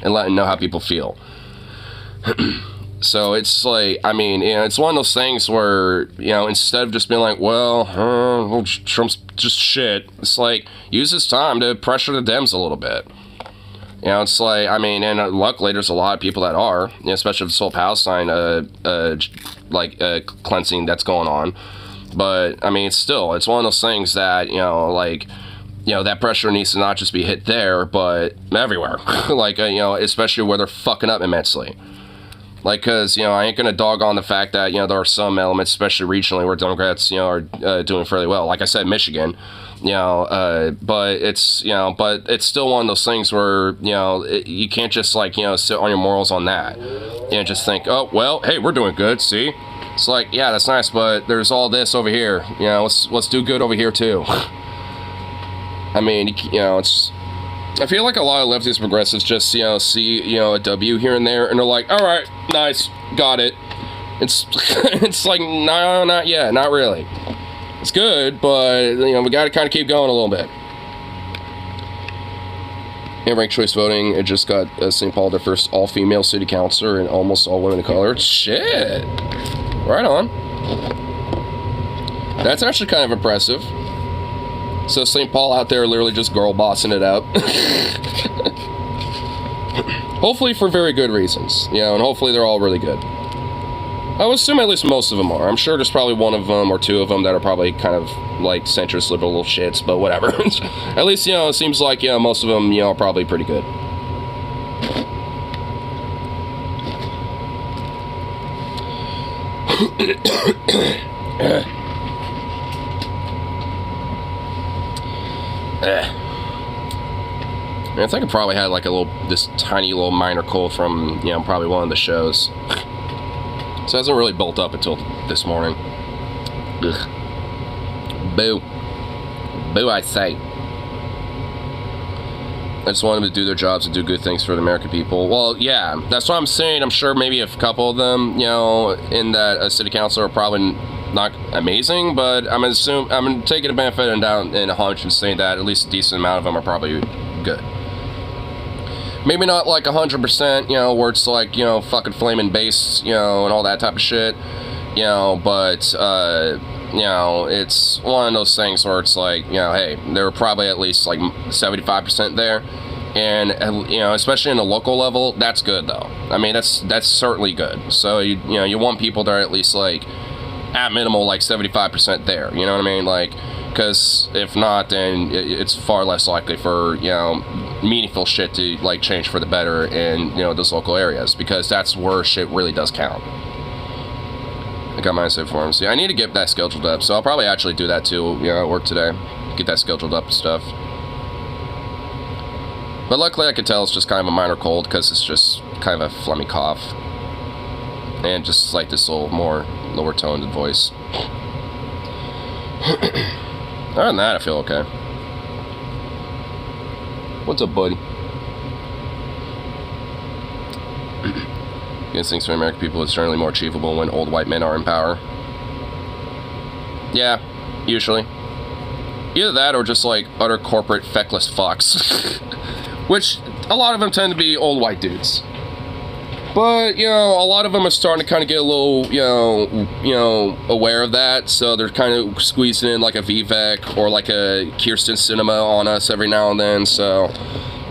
And letting know how people feel. So it's like, I mean, it's one of those things where, instead of just being like, well, Trump's just shit, it's like, use this time to pressure the Dems a little bit. It's like, I mean, and luckily there's a lot of people that are, especially with this whole Palestine, cleansing that's going on. But, I mean, it's one of those things that, that pressure needs to not just be hit there, but everywhere. Like, especially where they're fucking up immensely. Like, because, I ain't going to dog on the fact that, there are some elements, especially regionally, where Democrats, are doing fairly well. Like I said, Michigan, but it's still one of those things where, you can't just, like, sit on your morals on that and just think, oh, well, hey, we're doing good, see? It's like, yeah, that's nice, but there's all this over here, let's do good over here, too. I mean, I feel like a lot of lefties progressives just, see, a W here and there, and they're like, all right, nice, got it. It's like, no, not yet, not really. It's good, but, we gotta kind of keep going a little bit. And ranked choice voting, it just got St. Paul their first all-female city councilor and almost all women of color. Shit! Right on. That's actually kind of impressive. So St. Paul out there literally just girl bossing it out. Hopefully for very good reasons, and hopefully they're all really good. I would assume at least most of them are. I'm sure there's probably one of them or two of them that are probably kind of like centrist liberal little shits, but whatever. At least, you know, it seems like, you know, most of them, you know, are probably pretty good. I think I probably had like this tiny little minor cold from, you know, probably one of the shows. So it hasn't really built up until this morning. Ugh. Boo. Boo, I say. I just want them to do their jobs and do good things for the American people. Well, yeah, that's what I'm saying. I'm sure maybe a couple of them, you know, in that city council are probably not amazing, but I'm taking a benefit and down in a hunch and saying that at least a decent amount of them are probably good. Maybe not like 100%, you know, where it's like, you know, fucking flaming bass, you know, and all that type of shit, you know, but, you know, it's one of those things where it's like, you know, hey, there were probably at least like 75% there, and, you know, especially in the local level, that's good, though. I mean, that's certainly good. So, you know, you want people that are at least, like, at minimal, like, 75% there, you know what I mean? Like, because if not, then it's far less likely for, you know, meaningful shit to, like, change for the better in, you know, those local areas, because that's where shit really does count. I got my save forms. Yeah, I need to get that scheduled up, so I'll probably actually do that too, you know, at work today. Get that scheduled up and stuff. But luckily I can tell it's just kind of a minor cold, because it's just kind of a phlegmy cough. And just like this little more lower toned voice. Other than that, I feel okay. What's up, buddy? Against things for American people is generally more achievable when old white men are in power. Yeah, usually. Either that or just like utter corporate feckless fucks. Which, a lot of them tend to be old white dudes. But, you know, a lot of them are starting to kind of get a little, you know, aware of that. So they're kind of squeezing in like a Vivek or like a Kirsten Cinema on us every now and then. So,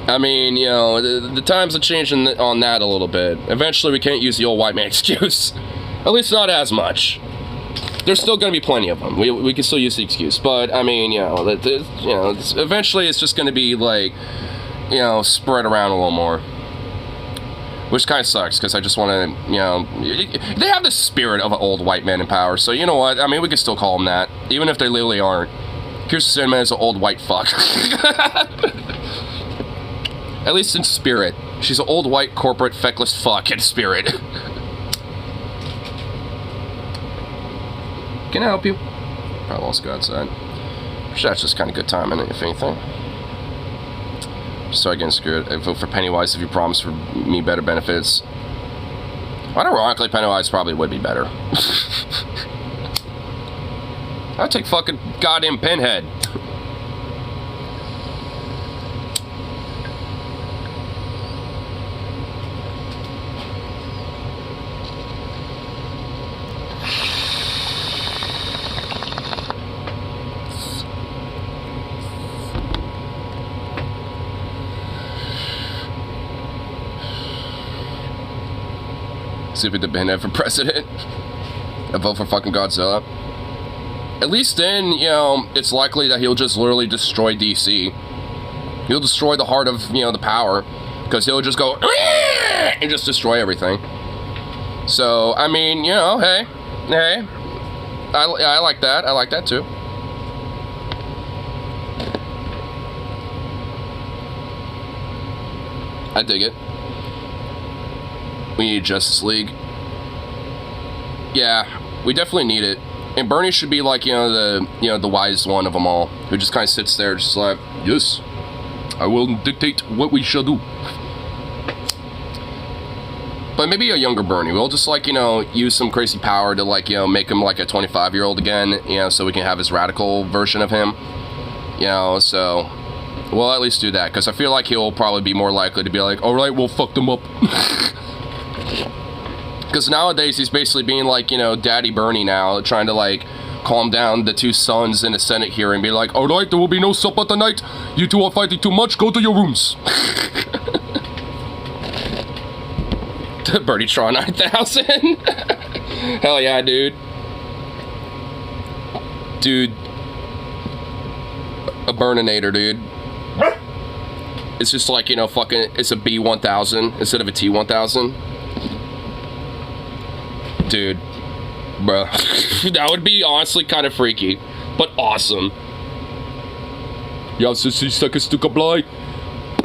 I mean, you know, the times are changing on that a little bit. Eventually we can't use the old white man excuse. At least not as much. There's still going to be plenty of them. We can still use the excuse. But, I mean, you know, eventually it's just going to be like, you know, spread around a little more. Which kind of sucks, because I just want to, you know... They have the spirit of an old white man in power, so you know what? I mean, we can still call them that, even if they literally aren't. Kirsten Sinema is an old white fuck. At least in spirit. She's an old white corporate feckless fuck in spirit. Can I help you? Probably wants to go outside. That's just kind of good timing, if anything. So I get screwed. I vote for Pennywise if you promise for me better benefits. Ironically, Pennywise probably would be better. I'd take fucking goddamn Pinhead. Stupid to Pinhead for president. I vote for fucking Godzilla. At least then, you know, it's likely that he'll just literally destroy DC. He'll destroy the heart of, you know, the power. Because he'll just go, and just destroy everything. So, I mean, you know, hey. I like that. I like that too. I dig it. We need Justice League. Yeah, we definitely need it. And Bernie should be like, you know, the wise one of them all, who just kind of sits there just like, yes, I will dictate what we shall do. But maybe a younger Bernie. We'll just like, you know, use some crazy power to like, you know, make him like a 25-year-old again, you know, so we can have his radical version of him. You know, so we'll at least do that, because I feel like he'll probably be more likely to be like, all right, we'll fuck them up. Because nowadays he's basically being like, you know, Daddy Bernie now, trying to like calm down the two sons in the Senate hearing and be like, all right, there will be no supper tonight. You two are fighting too much. Go to your rooms. Bernie Tron 9000. Hell yeah, dude. Dude. A Burninator, dude. It's just like, you know, fucking, it's a B1000 instead of a T1000. Dude. Bruh. That would be honestly kind of freaky, but awesome. Ja, 60 seconds to comply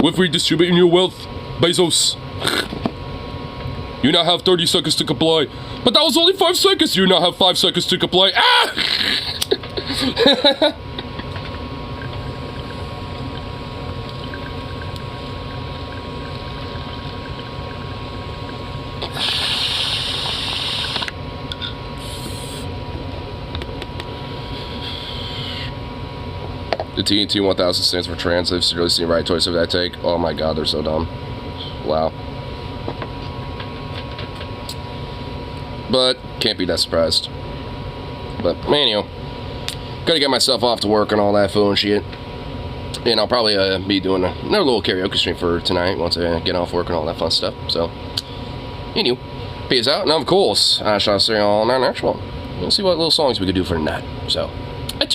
with redistributing your wealth, Bezos. You now have 30 seconds to comply. But that was only 5 seconds. You now have 5 seconds to comply. Ah! The TNT 1000 stands for trans. I've really seen right choice of that take. Oh my god, they're so dumb. Wow. But can't be that surprised. But anyhow, gotta get myself off to work and all that phone shit. And I'll probably be doing another little karaoke stream for tonight once I get off work and all that fun stuff. So, anywho, peace out. And of course, I shall see you all in our next one. We'll see what little songs we could do for tonight. So, I